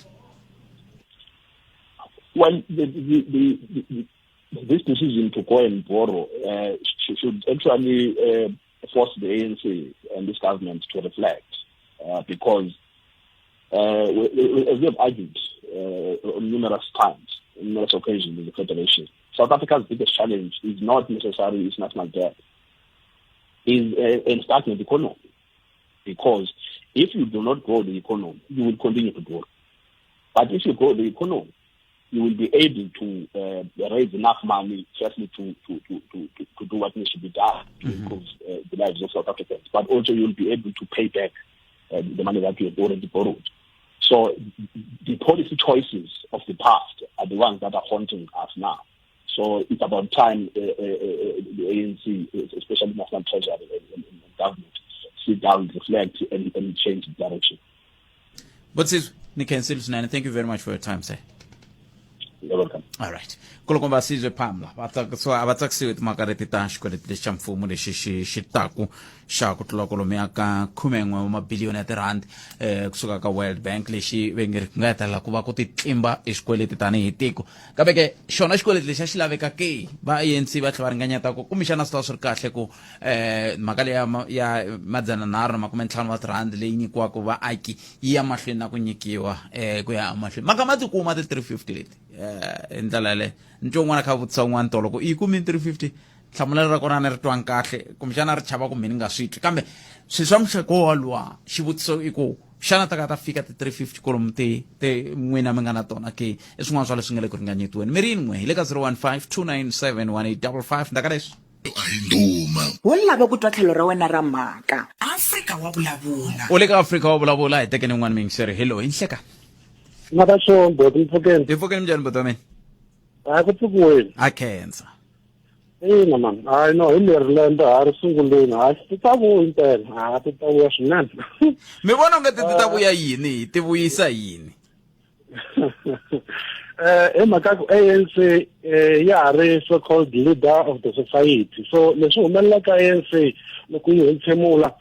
Well, this decision to go and borrow should actually force the ANC and this government to reflect, because as we have argued on numerous times, on numerous occasions in the Federation, South Africa's biggest challenge is not necessarily its national debt, is a stagnant economy. Because if you do not grow the economy, you will continue to grow. But if you grow the economy, you will be able to raise enough money, firstly, to do what needs to be done to improve the lives of South Africans. But also you will be able to pay back the money that you have already borrowed. So the policy choices of the past are the ones that are haunting us now. So it's about time the ANC, especially National Treasury and government, sit down, reflect, and change the direction. But thank you very much for your time, sir. You're welcome. All right. Kulukomba Sizwe Pamla. Abatsakisiwe timakareti ta xikweleti lexi xa mfumo lexi xi taku xa ku tlula kwalomuya ka 10 wa mabiliyoni ya tirandi kusuka ka World Bank lexi vengeri ku nga hetelela ku va ku ti tlimba xikweleti tanihi tiko. Kambe ke xona xikweleti lexi xi laveka ke va ANC va tlhela va ringanyeta ku kumbexana swi ta swi ri kahle ku mhaka leyi ya 150 wa tirandi leyi nyikiwaka vaaki yi ya mahlweni na ku nyikiwa ku ya mahlweni maka ma tikuma ti 350 leti hi ndlela le nto n'wana kha vutisa un'wana tolo ku i kumi 350 hlamulelo ra kona ni ri twang kahle kumbexana ri chava kumbe ni nga swi twi kambe swi swa muxeko walwa xivutiso i ku xana ta fika ti 350 kolomu te n'wina mi nga na tona ke i swin'wana swa leswi nga le ku ringanyetiweni mi ri yin'we hi le ka 015-297-1855 ndaka leswi wo lava ku twa tlhelo ra wena ra mhaka Afrika wa vulavula u le ka Afrika wa vulavula hi tekeni n'wana mingiseri hello hi nhleka Mabashombo tifokeni njani bota mina ku pfukiweni a khensa ina man hayi no hi leri lembe ha ri sunguleni ti ta vuya impela ti ta vuya swinene mi vona nga ti ta vuya yini ti vuyisa yini mhaka ku ANC ya ri so called leader of the society, so leswi humelelaka ANC loko yi hentshemula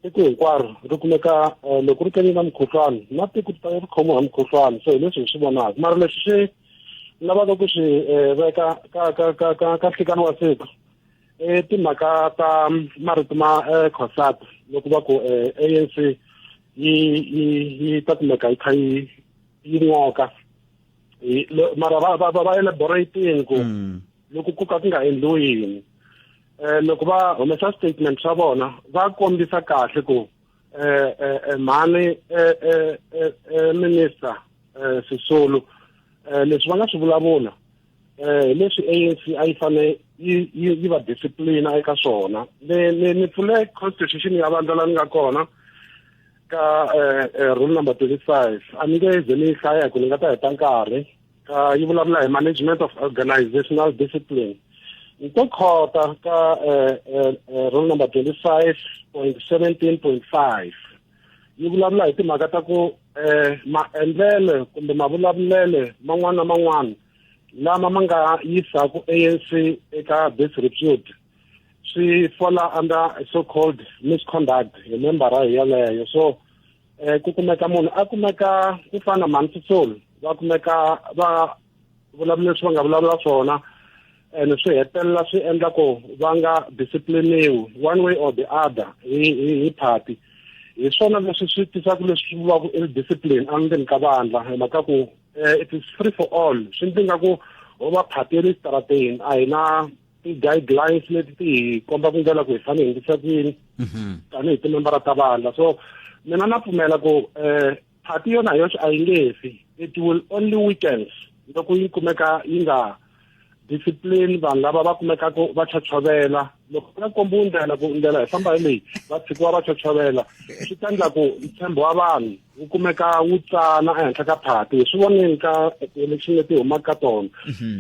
tiko hinkwaro ri kumeka loko ri kenina mukhuhlwana na tiko ta ri khomiwa mukhuhlwana, so hi leswi hi swi vonaka mara leswi swi lavaka ku swi veka ka nhlikani wa siku timhaka ta marito ma khosata loko va ku ANC yi ta kumeka yi kha yi ngoka mara va elaborating ku loko ku ka ku nga endliwi yini loko va humesa statement swa vona va kombisa kahle ku mhani minister Sisulu leswi va nga swi vulavula leswi ANC a yi fane yi va discipline eka swona ni pfule constitution ya vanhu lava nga kona ka rule number 25 a ni nge ze ni hlaya ku ni nga ta heta nkarhi yi vulavula hi management of organizational discipline nto khota ka rule number 25.17.5 yi vulavula hi timhaka ta ku maendlele kumbe mavulavulele man'wana na man'wana lama ma nga yisaku ANC eka disrepute swi falla under so-called misconduct hi membara yeleyo. So ku kumeka munhu a kumeka ku fana Mansitsolo va kumeka va vulavula leswi va nga vulavula swona and swi hetelela swi endla ku va nga discipliniwi one way or the other hi party. Hi swona leswi swi tisaka leswi vulaku discipline endzeni ka vandla hi mhaka ku it is free for all. Swi ndzinga ku va party ya le xitarateni a hi na ti-guidelines leti ti komba ku ndlela ku hi fanele hi endlisa ku yini tanihi timembara ta vandla. So mina na pfumela ku party yona yoxe a yi nge fi. It will only weakens loko yi kumeka yi nga discipline vanhu lava va kumekaka va chochovela. Loko va komba ndlela ku ndlela hi famba hi leyi va tshikiwa va chochovela swi ta endla ku ntshembo wa vanhu wu kumeka wu tsana ehenhla ka party. Hi swi voneni ka election leti humaka ka tona.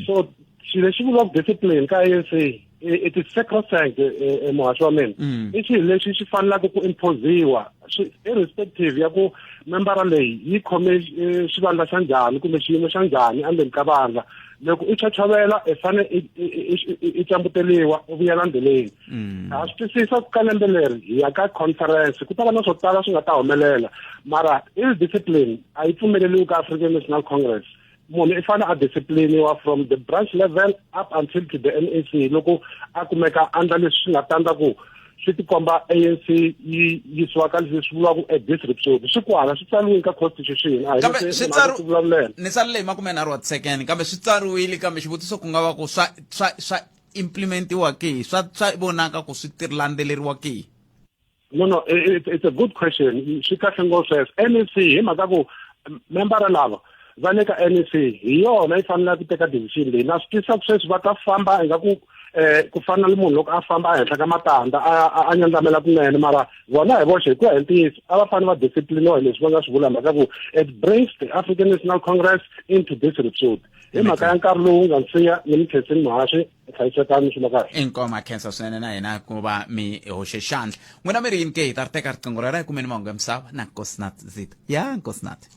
So xilo lexi vuriwaka discipline ka ANC it is sacrosanct muhaxi wa mina. I xilo lexi xi fanelaka ku imposiwa irrespective ya ku membara leyi yi khome xivandla xa njhani kumbe xiyimo xa njhani endzeni ka vandla. Loko i chochovela i fane i cambuteliwa u vuyela ndleleni. A swi twisisa ku ka lembe leri hi ya ka conference ku ta va na swo tala swi nga ta humelela mara discipline a yi pfumeleliwi ka African National Congress. Munhu i fane a discipliniwa from the branch level up until to the NAC loko a kumeka andla leswi swi nga tanda ku swi tikomba ANC yi yisiwa ka leswi swi vulaku disrepute. Swi kwala swi tsariwile ka constitution. Kambe swi ni salele hi 30 second kambe swi tsariwile kambe xivutiso ku nga va ku swa implementiwa ke swa vonaka ku swi landzeleriwa ke. No, it's a good question. Swi kahle ngopfu NAC hi mhaka ku membara lava va le ka NAC hi yona yi fanele ku teka decision leyi. Na swi tisa ku sweswi va ta famba ingaku ku fana na munhu loko a famba ehenhla ka matandza a nyandlamela kunene mara vona hi voxe hi ku ya hi ntiyiso a va fanele va discipliniwa hi leswi va nga swi vula mhaka ku it brings the African National Congress into disrepute. Hi mhaka ya nkarhi lowu nga nsiya ni mukhensini muhaxi hlayisekani swi la kahle. Inkoma khensa swinene na hina ku va mi hoxe xandla. N'wina mi ri yini ke hi ta ri teka riqingho ra hi kumeni mahungu ya misava na Nkosinath Zita ya Nkosinath.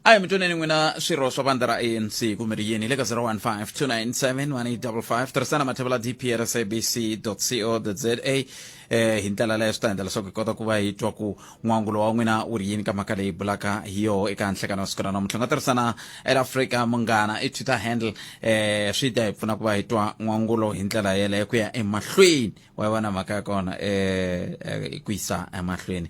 Ayi mutونeni n'wina swirho swa vandla ra ANC kumbe ri yini le ka 015 tirhisana mathevela dprsabc.co.za hi ndlela leyo swi ta endla leswaku hi kota ku va hi twa ku n'wangulo wa n'wina wu ri yini ka mhaka leyi bulaka hi yoho eka nhlekano wa siku ra namuntlha nga tirhisana Afrika munghana i Twitter handle swi ta hi pfuna ku va hi twa n'wangulo hi ndlela yeleyo ku ya emahlweni wa vona mhaka ya kona ku yisa emahlweni.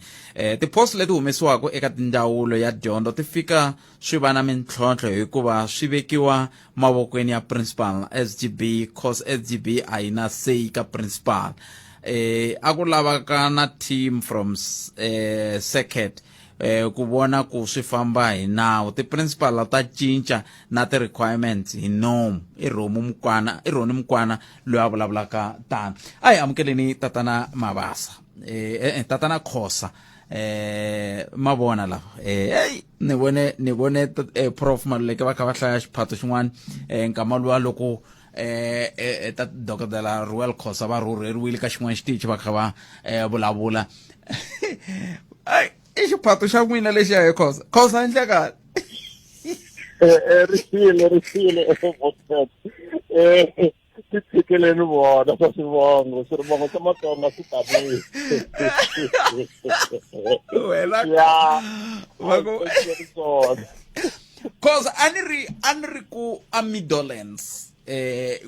Tipost leti humesiwaka eka tindawulo ya dyondzo ti fika swi va na mintlhontlho hikuva swi vekiwa mavokweni ya principal SGB cause SGB a yi na say ka principal. A ku lavaka na team from circuit ku vona ku swi famba hi nawu. Ti-principal ta cinca na ti-requirements hi nomu i Roni Mukwana loyi a vulavulaka tano. A hi amukeleni Tatana Tatana Khosa mavona lava ni vone prof Maluleke va kha va hlaya xiphato xin'wana nkama luwa loko ta dokodela Ruel Khosa va rhurheriwile ka xin'wana xitichi va kha va vulavula. Ai i xiphato xa n'wina lexi ya hi Khosa endleka rifile titshikeleni vona swa swivongo swivongo swa Matsonga swi tanihi wena Khosa a ni ri ku a Midlands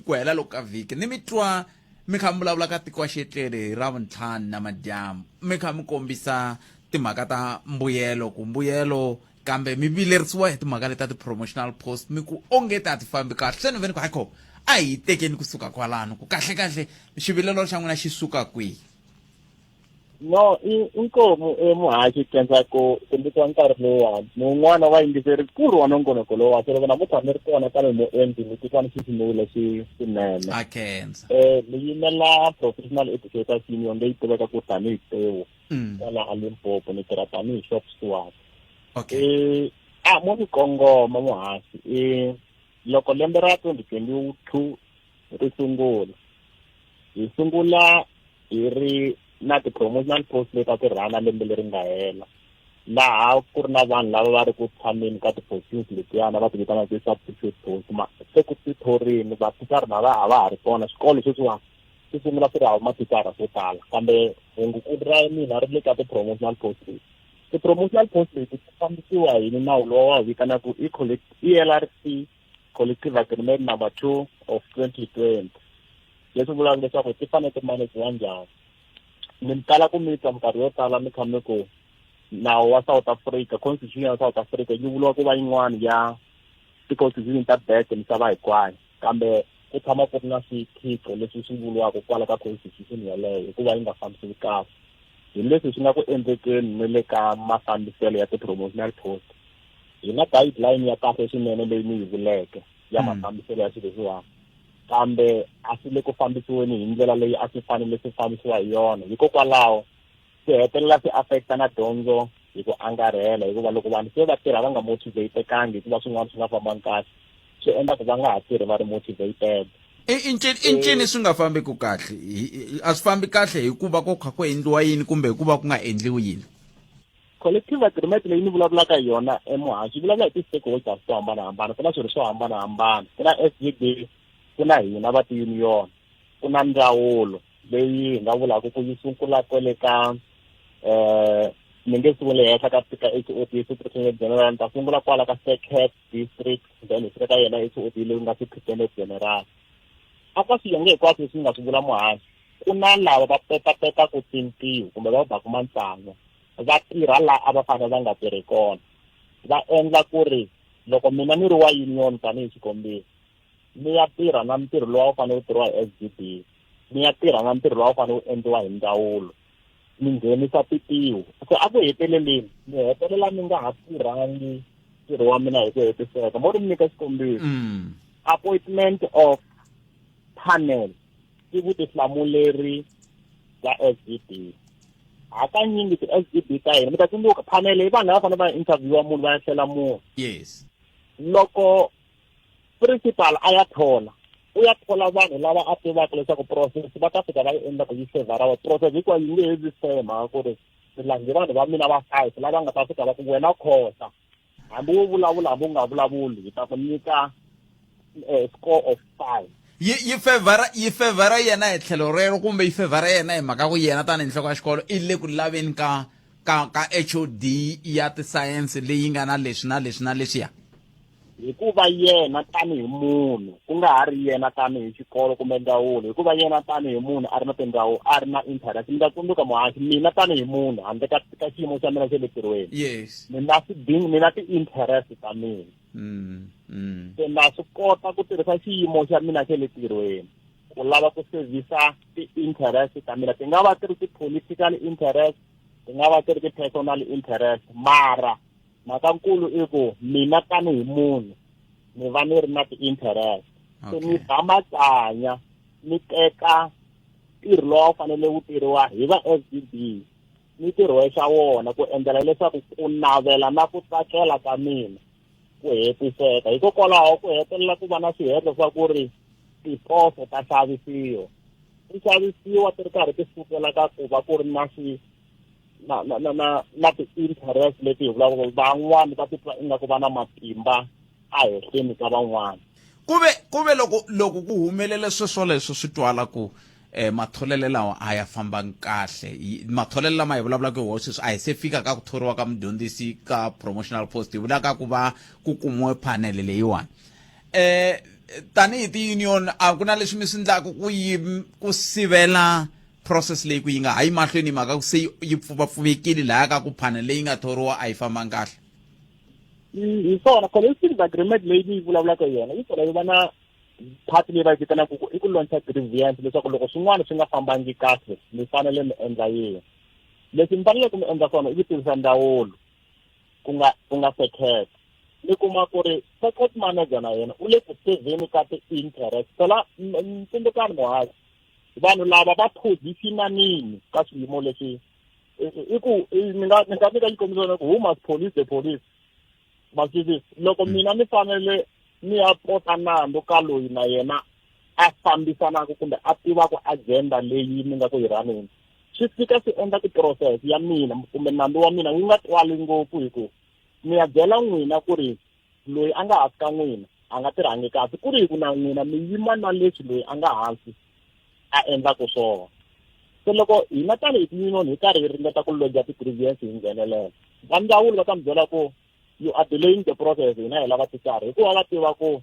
ku hela loko ka vhiki ni mi twa mi kha mi vulavula ka tiko xetlele ra vuntlhanu na madyambu mi kha mi kombisa timhaka ta mbuyelo ku mbuyelo kambe mi vilerisiwa hi timhaka leta ti-promotional post mi ku onge ta ti fambi kahle se ni veni ku hayikho a hi tekeni kusuka kwalano ku kahle xivilelo xa n'wina xi suka kwihi. No inkomo muhaxi kenza ku kombisa nkarhi lowani mun'wana wa yingiseri ku ri wa nongonoko lowa so loko na mutshame ri kona tani mo endli ni titwana xi xinule swinene a khensa ni yimela professional educators union leyi tiveka ku tanihi PEWU la Limpopo ni tirha tanihi shop steward. Okay. Mo mikongoma muhasi loko lembe ra 2022 ri sungula hi sungula hi ri na ti-promotional post leta ti rhana lembe leri nga hela laha ku ri na vanhu lava va ri ku tshameni ka ti-postings letiyana va ti vitana ti-substitute post se ku ti thorini vathikari na va ha ri kona swikolo sweswiwani swi sungula swi ri hava mathikara swo tala kambe hunguku ra mina ri le ka ti-promotional post leti ti-promotional post leti ti fambisiwa hi nawu lowu wa vitanaka ELRC Collective Agreement number 2 of 2020 leswi vulaka leswaku ti fanele ti managiwa njhani mi tala ku mita minkarhi yo tala mi kha mi ku nawu wa South Africa constitution ya South Africa yi vuriwa ku va yin'wana ya ti-constitution ta beke misava hinkwayo kambe ku tshama ku ri na swiphiqo leswi swi vuriwaka kwala ka constitution yaleyo hikuva yi nga fambiseki kahle hi leswi swi nga ku endlekeni ni le ka mafambiselo ya ti-promotional post hi na guideline ya kahle swinene leyi mi yi vuleke ya mafambiselo ya swilo leswiwani kambe a swi le ku fambisiweni hi ndlela leyi a swi fanele swi fambisiwa hi yona hikokwalaho swi hetelela swi affecta na dyondzo hi ku angarhela hikuva loko vanhu se va tirha va nga motivatekangi hikuva swin'wana swi nga fambangi kahle swi endla ku va nga ha tirhi va ri motivated. I ncini swi nga fambi ku kahle a swi fambi kahle hikuva ko kha ku endliwa yini kumbe hikuva ku nga endliwi yini? Collective agreement leyi ni vulavulaka hi yona emuhaxi vulavula hi ti-stakeholders to hambanahambana ku na swilo swo hambanahambana ku na SGB ku na hina va ti-union ku na ndzawulo leyi hi nga vulaka ku yi sungula kwele ka ni nge sungule henhla ka HOD Superintendent General ni ta sungula kwala ka Secret District then hi fika ka yena HOD leyi nga Superintendent General a ka swiyenge hinkwaswo leswi nga swi vula muhaxi ku na lava va peta ku tintiho kumbe va baku matsango va tirha laha a va fanele va nga tirhi kona va endla ku ri loko mina ni ri wa union tanihi xikombiso ni ya tirha na ntirho lowu a wu fanele wu tirhiwa hi SGB ni ya tirha na ntirho lowu a wu fanele wu endliwa hi ndzawulo ni nghenisa titiho se a ku heteleleni ni hetelela ni nga ha tirhangi ntirho wa mina hi ku hetiseka mo ri mi nyika xikombiso appointment of panel i vutihlamuleri bya SGB hakanyingi ti-SGB ta hina mi ta tsundzuka panel hi vanhu lava fanele va interviewa munhu va ya hlela munhu. Yes. Loko principal a ya thola u ya thola vanhu lava a tivaka leswaku process va ta fika va yi endla ku yi sevhara process hikuva yi nge hezi mhaka ku ri swilangi vanhu va mina va 5 lava nga ta fika va ku wena Khosa hambi wo vulavula hambi u nga vulavuli hi ta ku nyika score of 5. yi favora yena hi tlhelo rero kumbe yi favora yena hi mhaka ku yena tanihi nhloko ya xikolo i le ku laveni ka HOD ya ti-science leyi nga na leswi na leswi na leswiya hikuva yena tanihi munhu ku nga ha ri yena tanihi xikolo kumbe ndzawulo hikuva yena tanihi munhu a ri na tindhawu a ri na interest mi ta tsundzuka muhaxi mina tanihi munhu handle ka xiyimo xa mina xa le tirhweni yes mina ti-interest ta mina se na swi kota ku tirhisa xiyimo xa mina xa le tirhweni ku lava ku sevhisa ti-interest ta mina ti nga va ti ri ti-political interest ti nga va ti ri ti-personal interest mara mhakankulu i ku mina tanihi munhu ni va ni ri na ti-interest se ni tsanya ni teka ntirho lowu fanele wu tirhiwa hi va SGB ni tirhwexa wona ku endlela leswaku ku navela na ku tsakela ka mina ku hetiseka hikokwalaho ku hetelela ku va na swihehlo swa ku ri tiposo ta xavisiwa ti xavisiwa ti ri karhi ti sukela ka ku va ku ri na na ti-interest leti hi vulavula van'wani va titwa ingaku va na matimba a hehleni ka van'wana kuve loko ku humelele sweswoleswo swi twala ku matholele lawa a ya fambangi kahle matholele lama hi vulavulaka hi wona sweswi a hi se fika ka ku thoriwa ka mudyondzisi ka promotional post hi vulaka ku va ku kumiwe panele leyiwani tanihi ti-union a ku na leswi mi swi endlaka ku sivela process leyi ku yi nga hayi mahlweni mhaka ku se yi pfuvapfuvekile laha ka ku panele leyi nga thoriwa a yi fambangi kahle hi swona collective agreement leyi ni yi vulavulaka hi yona yi tlhela yi va na part leyi va yi vitanaka ku i ku launcha grievance leswaku loko swin'wana swi nga fambangi kahle mi fanele mi endla yini leswi mi fanele ku mi endla swona i ku tirhisa ndzawulo ku nga secret ni kuma ku ri secret manager na yena u le ku sevheni ka ti-interest phela ntsundukani muhaxi vanhu lava va positionanini ka swiyimo leswi i ku ni nga nyika xikombiso na ku who must police the police masisi loko mina ni fanele ni ya pota nando ka loyi na yena a fambisanaka kumbe a tivaka agenda leyi ni nga ku yi raneni swi fika swi endla ti-process ya mina kumbe nando wa mina wu nga twali ngopfu hi ku mi ya byela n'wina ku ri loyi a nga hansi ka n'wina a nga tirhangi kahle ku ri hi ku na n'wina mi yima na leswi loyi a nga hansi a endlaku swona se loko hina tani hi ti-union hi karhi hi ringeta ku lodya ti-grievance hi nghenelela va ndzawulo va ta mi byela ku you are delaying the process hina hi lava tikarhi hikuva va tiva ku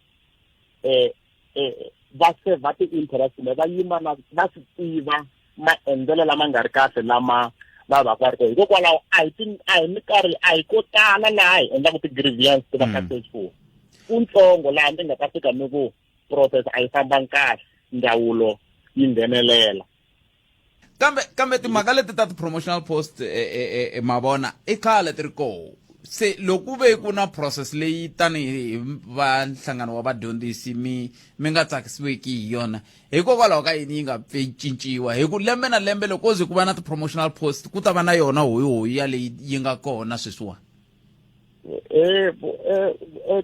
va seva ti-interest kumbe va yima na va swi tiva maendlelo lama nga ri kahle lama va va ka ri ko hikokwalaho a hi mikarhi a hi ko tala laha hi endlaku ti-grievance ti va ka successful kuntsongo laha ndzi nga ta fika ni ku process a yi fambangi kahle ndzawulo yi nghenelela kambe timhaka leti ta ti-promotional post mavona i khale ti ri koho se loko ve ku na process leyi tanihi va nhlangano wa vadyondzisi mi nga tsakisiweki hi yona hikokwalaho ka yini yi nga cinciwa hi ku lembe na lembe loko ze ku va na ti-promotional post ku ta va na yona hoyi ya leyi yi nga kona sweswiwa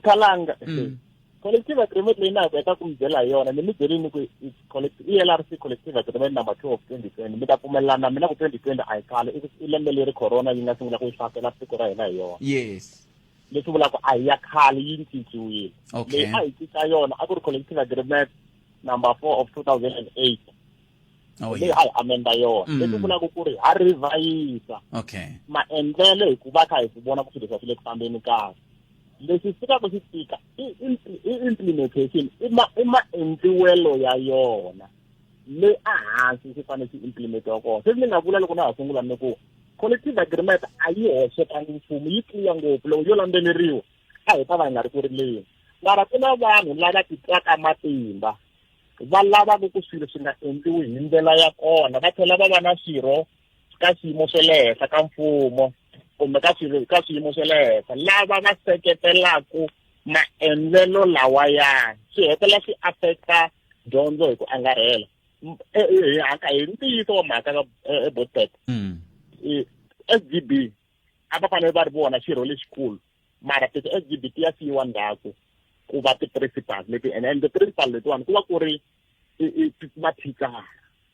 khalanga collective agreement leyi na heta ku mi byela hi yona ni mi byerini ku ELRC collective agreement number 2 of 2020 mi ta pfumelelana mina ku 2020 a hi khale i lembe leri corona yi nga sungula ku yi hlasela tiko ra hina hi yona yes leswi vulaka a hi ya khale yi cinciwile leyi a hi cinca yona a ku ri collective agreement number 4 of 2008 leyi a hi amenda yona leswi vulaka ku ri ha revise maendlelo hi ku va kha hi swi vona ku swilo swa swi le ku fambeni kahle leswi fikaka swi fika i-implementation i maendliwelo ya yona leyi a hansi swi fanele swi implementiwa kona se ni nga vula loko na ha sungula ni ku collective agreement a yi hoxekangi mfumo yi tliya ngopfu loko yo landzeleriwa a hi ta va hi nga ri ku rileni mara ku na vanhu lava ti twaka matimba va lavaka ku swilo swi nga endliwi hi ndlela ya kona va tlhela va va na swirho ka xiyimo xa le henhla ka mfumo kumbe ka swiyimo swa le henhla lava va seketelaku maendlelo lawayani swi hetelela swi affecta dyondzo hi ku angarhela hi ntiyiso wa mhaka ka botet SGB a va fanele va ri vona xirho lexikulu mara ti-SGB ti ya siyiwa ndzhaku ku va ti-principal leti and ti-principal letiwani ku va ku ri mathikara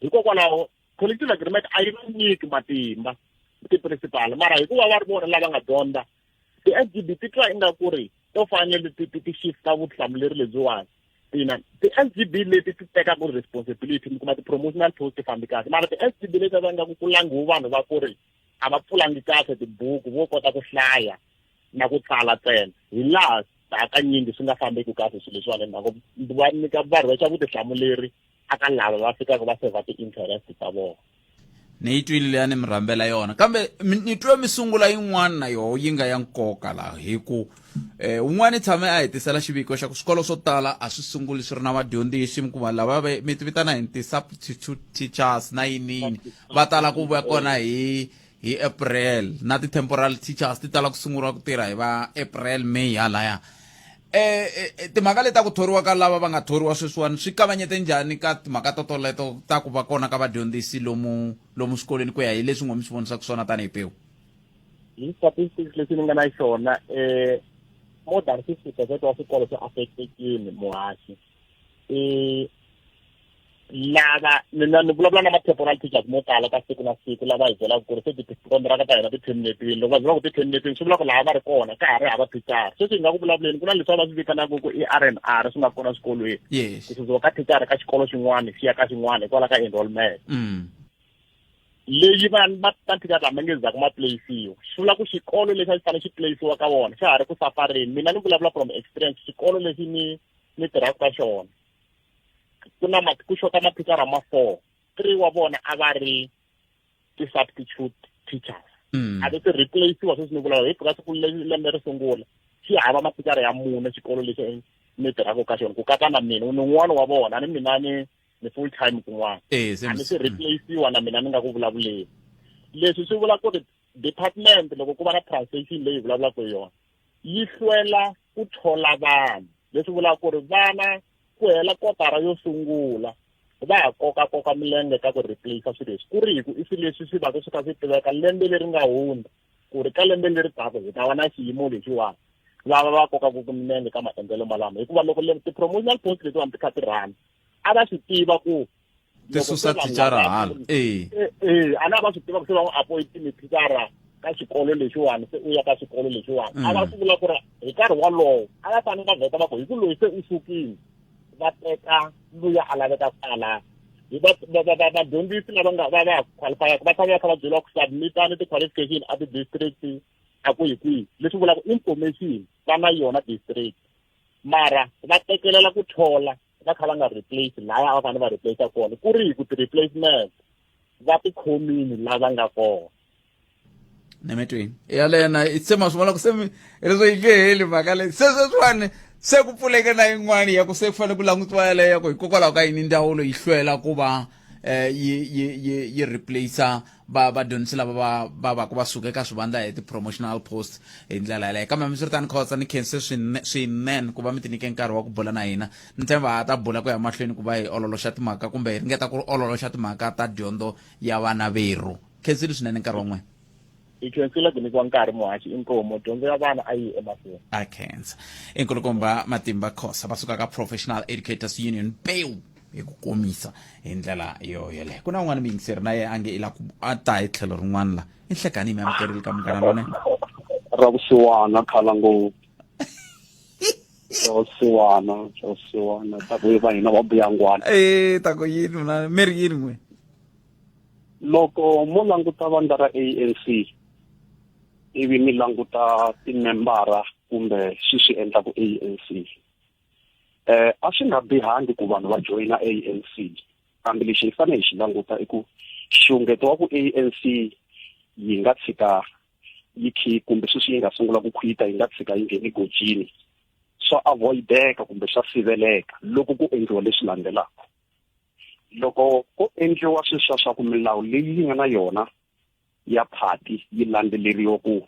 hikokwalaho collective agreement a yi va nyiki matimba ti-principal mara hikuva va ri vona lava nga dyondza ti-SGB ti twa inga ku ri to fanele ti shifta vutihlamuleri lebyiwani ti-SGB leti ti tekaka responsibility mi kuma ti-promotional post ti fambi kahle mara ti-SGB leti va nga ku langiwi vanhu va ku ri a va pfulangi kahle tibuku vo kota ku hlaya na ku tsala ntsena hi laha hakanyingi swi nga fambeki kahle swilo leswiwani nako va nyika vanhu va xa vutihlamuleri aka lava va fikaka va seva ti-interest ta vona ni yi twile leya ni mi rhambela yona kambe ni twe mi sungula yin'wana na yoho yi nga ya nkoka laha hi ku un'wana i tshame a hetisela xiviko xa ku swikolo swo tala a swi sunguli swi ri na vadyondzisi mi kuma lava mi ti vitana hi ti-substitute teachers na yinini va tala ku va kona hi April na ti-temporal teachers ti tala ku sungula ku tirha hi va April May halaya timhaka leti ta ku thoriwa ka lava va nga thoriwa sweswiwani swi kavanyete njhani ka timhaka toleto ta ku va kona ka vadyondzisi lomu swikolweni ku ya hi leswi mi swi vonisaka swona tanihi PEWU hi statistics leswi ni nga na xona more than 50% wa swikolo swi affectekile muhaxi lava ni vulavula na ma-temporal teachers mo tala ka siku na siku lava hi byelaka ku ri se tikontiraka ta hina ti-terminatile loko va byela ku ti-terminatile swi vula ku lava va ri kona ka ha ri hava thichara sweswi hi nga ku vulavuleni ku na leswi va swi vitanaka ku i R&R swi nga kona swikolweni ku susiwa ka thichara ka xikolo xin'wana xi ya ka xin'wana hikwalaho ka enrollment leyi va thichara lama nge zaku ma playisiwa swi vula ku xikolo lexi a xi fanele xi playisiwa ka vona xa ha ri ku safareni mina ni vulavula from experience xikolo lexi ni tirhaka ka xona ku xota mathichara ma 4 3 wa vona a va ri ti-substitute teachers a ti replacewa sweswi ni vulavula hi fika siku lembe ri sungula xi hava mathichara ya mune xikolo lexi ni tirhaka ka xona ku katsa na mina ni un'wana wa vona ni mina ni full time kun'wana a ni si replacewa na mina ni nga ku vulavuleni leswi swi vula ku ri department loko ku va na translation leyi vulavulaka hi yona yi hlwela ku thola vanhu leswi vulaka ku ri vana ku hela kotara yo sungula va ha koka milenge ka ku replace swilo leswi ku ri hi ku i swilo leswi swi va swi kha swi tiveka lembe leri nga hundza ku ri ka lembe leri taka hi ta va na xiyimo lexiwani va koka ku minene ka maendlelo malama hikuva loko ti-promotional post leti vanhu ti kha ti rhana a va swi tiva ku tisusa thicara hala a na va swi tiva ku se va n'wi appoint mithikara ka xikolo lexiwani se u ya ka xikolo lexiwani a va swi vula ku ri hi nkarhi walowo a va fanele va vheta va ku hi ku loyi se u sukile va teka luya a laveka ku ala vadyondzisi lava va qualify va tshama va kha va byeriwa ku submitani ti-qualification a ti-district a ku hi kwihi leswi vulaka information va na yona district mara va tekelela ku thola va kha va nga replace laya a va fanele va replace kona ku ri hi ku ti-replacement va tikhomini lava nga kona nemetweni yalena itsema swivona ku se leswo yi nge heli mhaka leyi sweswiwani se ku pfuleke na yin'wana ya ku se ku fanele ku langutiwa yaleyo ku hikokwalaho ka yini ndzawulo yi hlwela ku va yi replace vadyondzisi lava va ku va suke ka swivandla hi ti-promotional post hi ndlela yaleyo kambe mi swi ri tani Khosa ni khense swinene ku va mi ti nyike nkarhi wa ku bula na hina ni tshemba ta bula ku ya mahlweni ku va hi ololoxa timhaka kumbe hi ringeta ku ololoxa timhaka ta dyondzo ya vana veru khensile swinene nkarhi wa n'wina hi khensile ku nyikiwa nkarhi muhaxi inkomo dyondzo ya vana a yi emahlweni a khensa inkulukumba Matimba Khosa va suka ka Professional Educators Union PEWU hi ku komisa hi ndlela yoyeleyo ku na un'wana miyingiseri na ye a nge a ta hi tlhelo rin'wana la i nhlekani mi amukerile ka munghana lone ra vusiwana khala ngopfu vusiwana ta ku va hina va buyangwana ta ku yini na mi ri yini n'we loko mo languta vandla ra ANC ivi mi languta timembara kumbe swi endlaku ANC a swi nga bihangi ku vanhu va joyina ANC kambe lexi hi fanele hi xi languta i ku xungeto wa ku ANC yi nga tshika yi kumbe sweswi yi nga sungula ku khwita yi nga tshika yi ngheni gojini swa avoideka kumbe swa siveleka loko ku endliwa leswi landzelaka loko ku endliwa sweswo swa ku milawu leyi yi nga na yona ya party yi landzeleriwa ku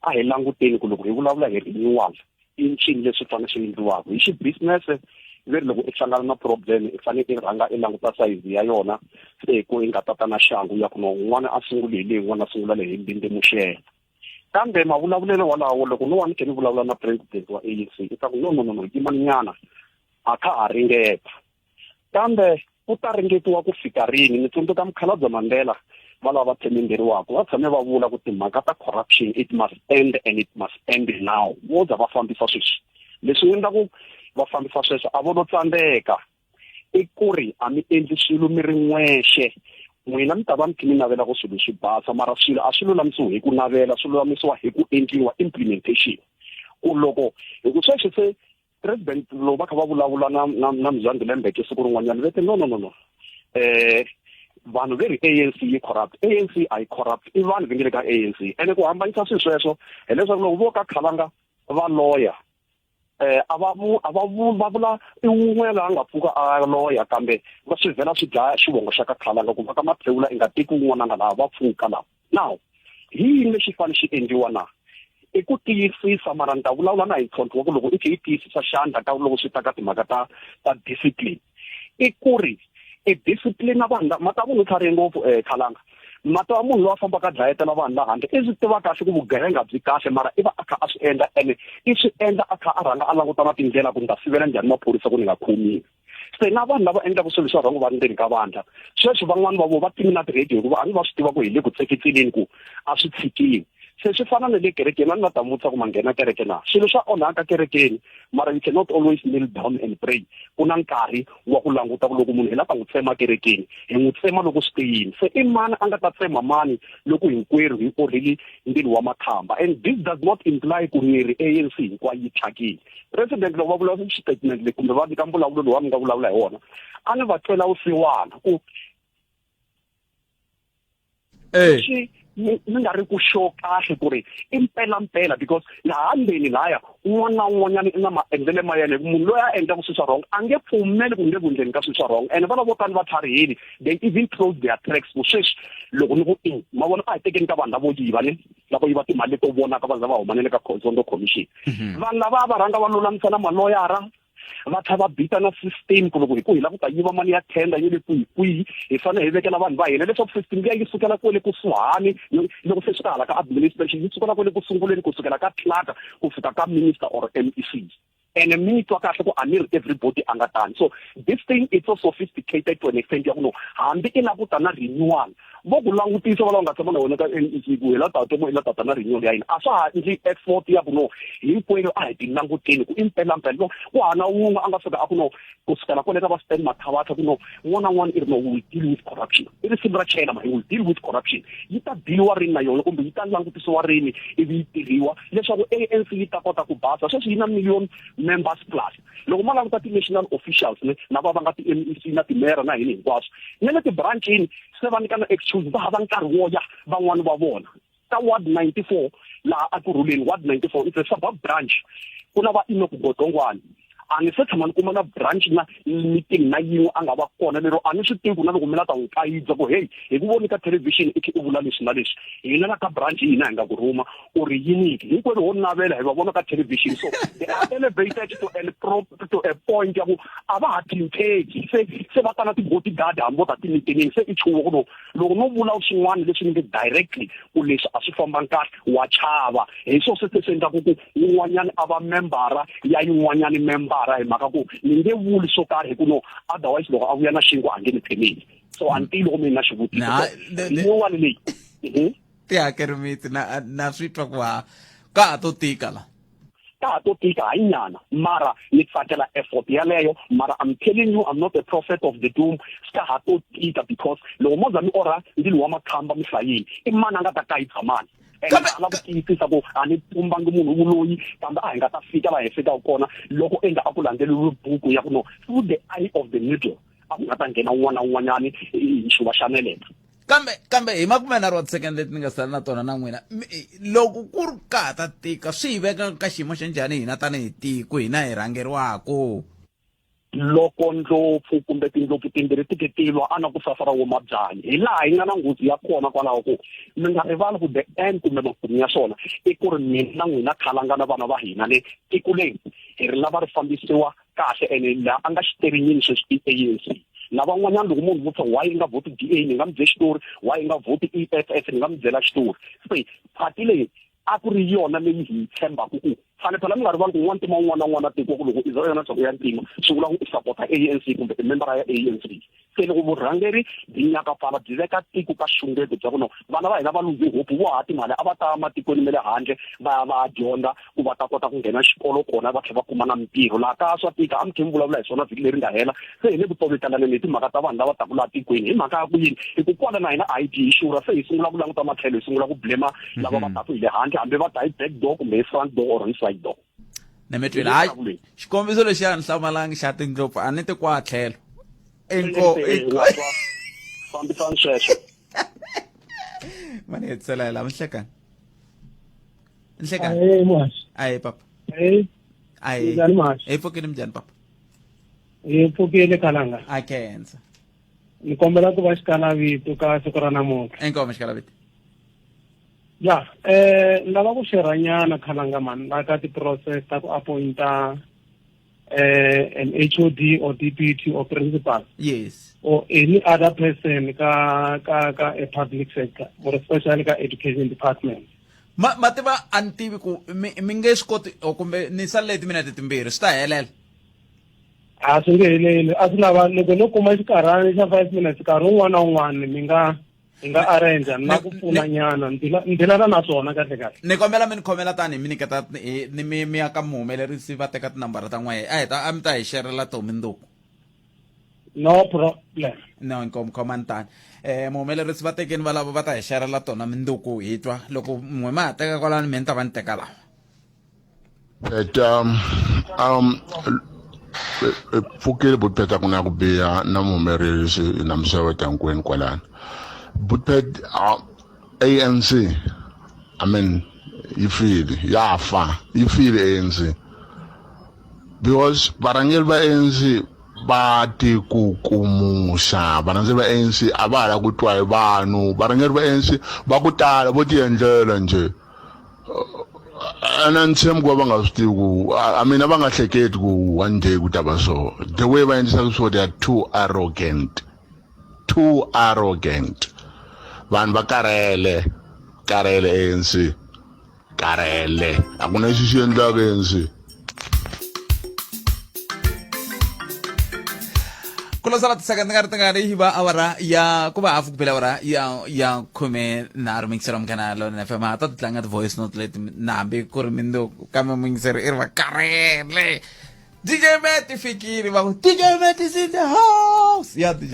a hi languteni ku loko hi vulavula hi renewal i ncini leswi fanele swi endliwaka hi business veri loko i hlangana na problem i fanele i rhanga i languta size ya yona se ku i nga tata na xangu ya ku n'wana a sungule hi leyi n'wana a sungula leyi ndindmuxela kambe mavulavulelo walawo loko no wa ni keni vulavula na president wa ANC i ta ku no imaninyana a kha a ringeta kambe u ta ringetiwa ku fika rini ni tsundzuka Mkhalabye Mandela va lava tshemenderiwaka va tshame va vula ku timhaka ta corruption it must end and it must end now wo za va fambisa sweswi leswi endla ku va fambisa sweswo a vo lo tsandzeka i ku ri a mi endli swilo mi ri n'wexe n'wina mi ta va mi kha mi navela ku swilo swi basa mara swilo a swi lulamisiwi hi ku navela swi lulamisiwa hi ku endliwa implementation ku loko hi ku sweswi se president lo va kha va vulavula na Mzansi Lembeke siku rin'wanyana vete no vanhu veri ANC yi corrupt ANC a yi corrupt i vanhu vengele ka ANC ene ku hambanyisa sweswo hi leswaku loko vo ka khalanga va lawyer a va vula i wun'we la nga pfuka a lawyer kambe va swi vhela swi dlaya xivongo xa ka khalanga ku va ka maphewula i nga teki wun'wana nga laha va pfuka laha now hi yini lexi fane xi endliwa na i ku tiyisisa mara ni ta vulavula na hi ntlhontlho wa ku loko i khe i tiyisisa xandla ka loko swi ta ka timhaka ta discipline i ku ri discipline na vanhu mata munhu tlhari ngopfu khalanga mata munhu loyi a fambaka dlayetela vanhu la handle i swi tiva kahle ku vugevenga byi kahle mara i va a kha a swi endla ene i swi endla a kha a rhanga a languta na tindlela ku nga sivela njhani maphorisa ku ni nga khomiwi se na vanhu lava endlaka swilo swa rhangu va ndzeni ka vandla sweswi van'wani va vo va timi na ti-radio hikuva a ni va swi tiva ku hi le ku tseketseleni ku a swi tshikiwi se swi fana na le kerekeni a ni nga ta vutisa ku ma nghena kereke na swilo swa onhaka kerekeni mara you cannot always kneel down and pray ku na nkarhi wa ku languta ku loko munhu hi lava n'wi tsema kerekeni hi n'wi tsema loko swi tiyini se i mani a nga ta tsema mani loko hinkwerhu hi orheli ndini wa makhamba and this does not imply ku ni ri ANC hinkwayo yi thyakile president loko va vulavula xitatement le kumbe va nyika mbulavulo lowu va mi nga vulavula hi wona a ni va twela vusiwana ku mi nga ri ku sure kahle ku ri i mpela because laha ndzeni laya un'wana na un'wanyana i na maendlele ma yena munhu loyi a endlaka swilo swa wrong a nge pfumeli ku nge ku ndzeni ka swilo swa wrong and vana vo tani va tlharihile they even close their tracks ku sweswi loko ni ku ma vona a hi tekeni ka vanhu lavo yiva ni lavo yiva timali leti to vonaka vanhu lava humanele ka Zondo Commission vanhu lava va rhanga va lulamisana maloyara va tlha va bita na system ku loko hi ku hi lava ku ta yiva mali ya tender ye le kwihi hi fanele hi vekela vanhu va hina leswaku system leyi yi sukela kwele kusuhani loko se swi ta hala ka administration yi sukela kwele kusunguleni ku sukela ka clerk ku fika ka minister or MEC. And a minute everybody angatani. So this thing is so sophisticated to an extent you know hambi inakutana renewal vokulangutisa valanga tsama na wona ka NEC ku hela tatana renewal ya ina aswa ndzi effort ya kuno hinkwenu a hi tinanguteni ku impela mpela ku hana un'we anga fika a kuno ku sukela kone ka va stand mathavatha kuno one we deal with corruption it is similar China we will deal with corruption yi ta deal rini na yona kumbe yi ta langutisiwa rini ivi tirhiwa leswaku ANC yi ta kota ku basa sweswi yi na million members plus loko ma languta ti-national officials na va nga ti-MEC na timera na hini hinkwaswo ne le ti-branchini se va nyikana excuse va hava nkarhi wo ya van'wani va vona ka ward 94 laha a ku ruleni ward 94 it's a suburb branch ku na va Enoch Godongwana a ni se tshama ni kuma na branch na meeting na yin'we a nga va kona lero a ni swi tivi ku na loko mina ta n'wi kayidza ku hey hi ku voni ka television i u vula leswi na leswi hina na ka branch hina hi nga ku rhuma u ri yiniki hinkwenu ho navela hi va vona ka television so they are elevated to a point ya ku a va ha tinteki se va ta na ti-bodyguard hambi vo ta ti-meeting se i chuwa ku loko no vula swin'wana leswi ni nge directly ku leswi a swi fambangi kahle wa chava hi swo se swi endlaku ku un'wanyani a va membara ya yin'wanyani member hi mhaka ku ni nge vuli swo karhi hi ku no otherwise loko a vuya na xingu a nge ni pheneli so until loko mi na xivutiso yin'wana leyi tihakerimiti na swi twa ku ka ha to tika la ta ha to tika hayinyana mara ni tsakela effort yaleyo mara I'm telling you I'm not a prophet of the doom ska ha to tika because loko mo za mi orha ndilo wa makhamba mi hlayini i mani a nga ta kayitsa mani la ku tiyisisa ku a ni pumbangi munhu loyi kambe a hi nga ta fika la hi fika kona loko endla a ku landzeleriwe buku ya ku no through the eye of the needle a ku nga ta nghena un'wana na un'wanyani hi xuva xa neleta kambe hi makume na ro second leti ni nga sala na tona na n'wina loko ku ri ka ta tika swi hi veka ka xiyimo xa njhani hina tanihi tiko hina hi rhangeriwako loko ndlopfu kumbe tindlopfu timbirhi tiketilwa a na ku safara wo mabyanyi hi laha yi nga na nghozi ya kona kwalaho ku mi nga rivali ku the end kumbe makumu ya swona i ku ri mina na n'wina khalanga na vana va hina le tiko leri hi ri lava ri fambisiwa kahle ene laha a nga xiterinyini sweswi ANC lavan'wanyana loko munhu vutisa why nga voti DA ni nga mi byela xitori why nga voti EFF ni nga mi byela xitori se phati leyi a ku ri yona leyi hi tshembaka ku fane phela mi nga rivali ku n'wantima un'wana na un'wana tiko ku loko i za yona ntsako ya ntima swi vula ku i sapota ANC kumbe timembara ya ANC se loko vurhangeri byi nyaka pfala byi veka tiko ka xungeto bya ku no vana va hina va luze hopu vo ha timali a va ta matikweni ma le handle va dyondza ku va ta kota ku nghena xikolo kona va tlhela va kuma na mintirho laha ka swa tika a mi khe mi vulavula hi swona vhiki leri nga hela se hi le ku tovetelaneni hi timhaka ta vanhu lava taku laha tikweni hi mhaka ya ku yini hi ku kwala na hina ID hi xurha se hi sungula ku languta matlhelo hi sungula ku blema lava va taku hi le handle hambi va ta hi back door kumbe hi front door or hi side door ne me twela hayi xikombiso lexi a ni hlamalangi xa tindlopfu a ni ti kwa tlhelo fambisana sweswo mani hetsela la mhlekani ayi papa ayi pfukile mjani papa hi pfukile kalanga a khensa ni kombela ku va xikalavito ka siku ra namuntlha enkomo xikalavito ya ni lava ku xirhanyana khalanga mani la ka ti-process ta ku appointa an HOD or deputy or principal yes or any other person ka a public sector or especially ka education department mativa a ni tivi ku mi nge swi koti or kumbe ni salele timinete timbirhi swi ta helela a swi nge heleli a swi lava loko no kuma xinkarhana xa 5 minutes nkarhi wun'wana na wun'wana mi nga arrange na ku pfuna nyana ndilana na swona kahle kahle ni kombela mi ni khomela tani mi niketa ni mi ya ka muhumelerisi va teka tinambara ta n'wehe a mi ta hi xerela to mindzuku no problem no inkomo khomani tani muhumelerisi va tekeni valavo va ta hi xerela tona mindzuku hi twa loko n'we ma ha teka kwalani mi ni ta va ni teka lawa pfukile butpeta ku na ku biha na muhumelerisi na msewetankweni kwalani butpet ANC I mean yifile yafa yifile ANC because varhangeri va ANC va tikukumusha varhangeri va ANC a va hala ku twa hi vanhu varhangeri va ANC va ku tala vo ti endlela nje anantshembi kwa va nga swi tivi ku I mean a va nga hleketi ku one day ku ta va so. The way va endlisa so they are too arrogant. Vanhu va karele ANC karele a ku na xi xi endlaka ANC. Kulosala tisakani ngari tingari hiba awara ya kuba afu kupela awara ya kume na mixerom kanalo na FM ata tlanga voice note let nambe kurmindo kama mixer irwa karele DJ Matt fikiri ba DJ Matt is in the house ya DJ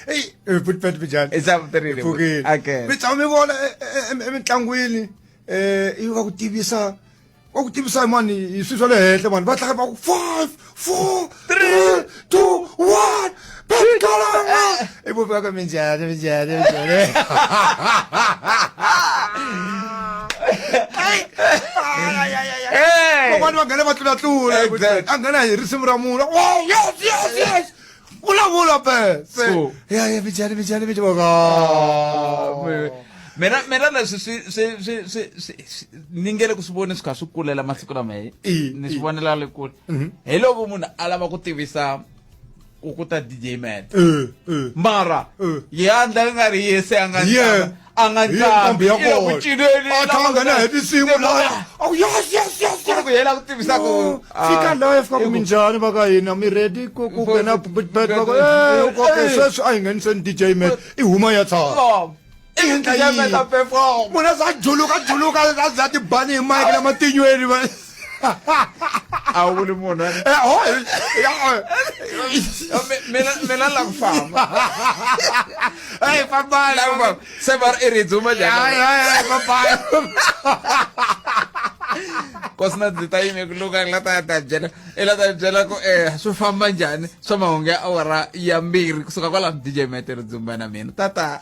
hey put bijani ezamterire okay bitame bona emitlangwini iwa kutibisa wakutibisa mani isizwe lehle mani batla ba 5 4 3 2 1 Kalanga ibo baka minjani Mama wangena batlatula angena risimu ra munhu oh yes vulavula pe ya bijani mera leswi ningele ku swivona swi kha swi kulela masiku lama ni swi vonela le kule hi loko munhu a lava ku tivisa ku ta DJ Matt mara yandla nga ri yese a nga nqambi ya ku cineli a thangana hi tinsimu la oh yes ku yela ku tivisa ku fika live ka minjani baka hina mi ready ku kena bit baka okay sweswi a hi nghenise DJ Matt I huma ya tshama Muna za juluka za tibani hi mike la matinyweni va a wu vuli munhu mina la ku famba hey famba se va iridzuma ya famba kosina dzitayime ku luka la ta byela ku swi famba njhani swa mahungu ya awara ya mbirhi kusuka kwala DJ Matt ridzumba na mina tata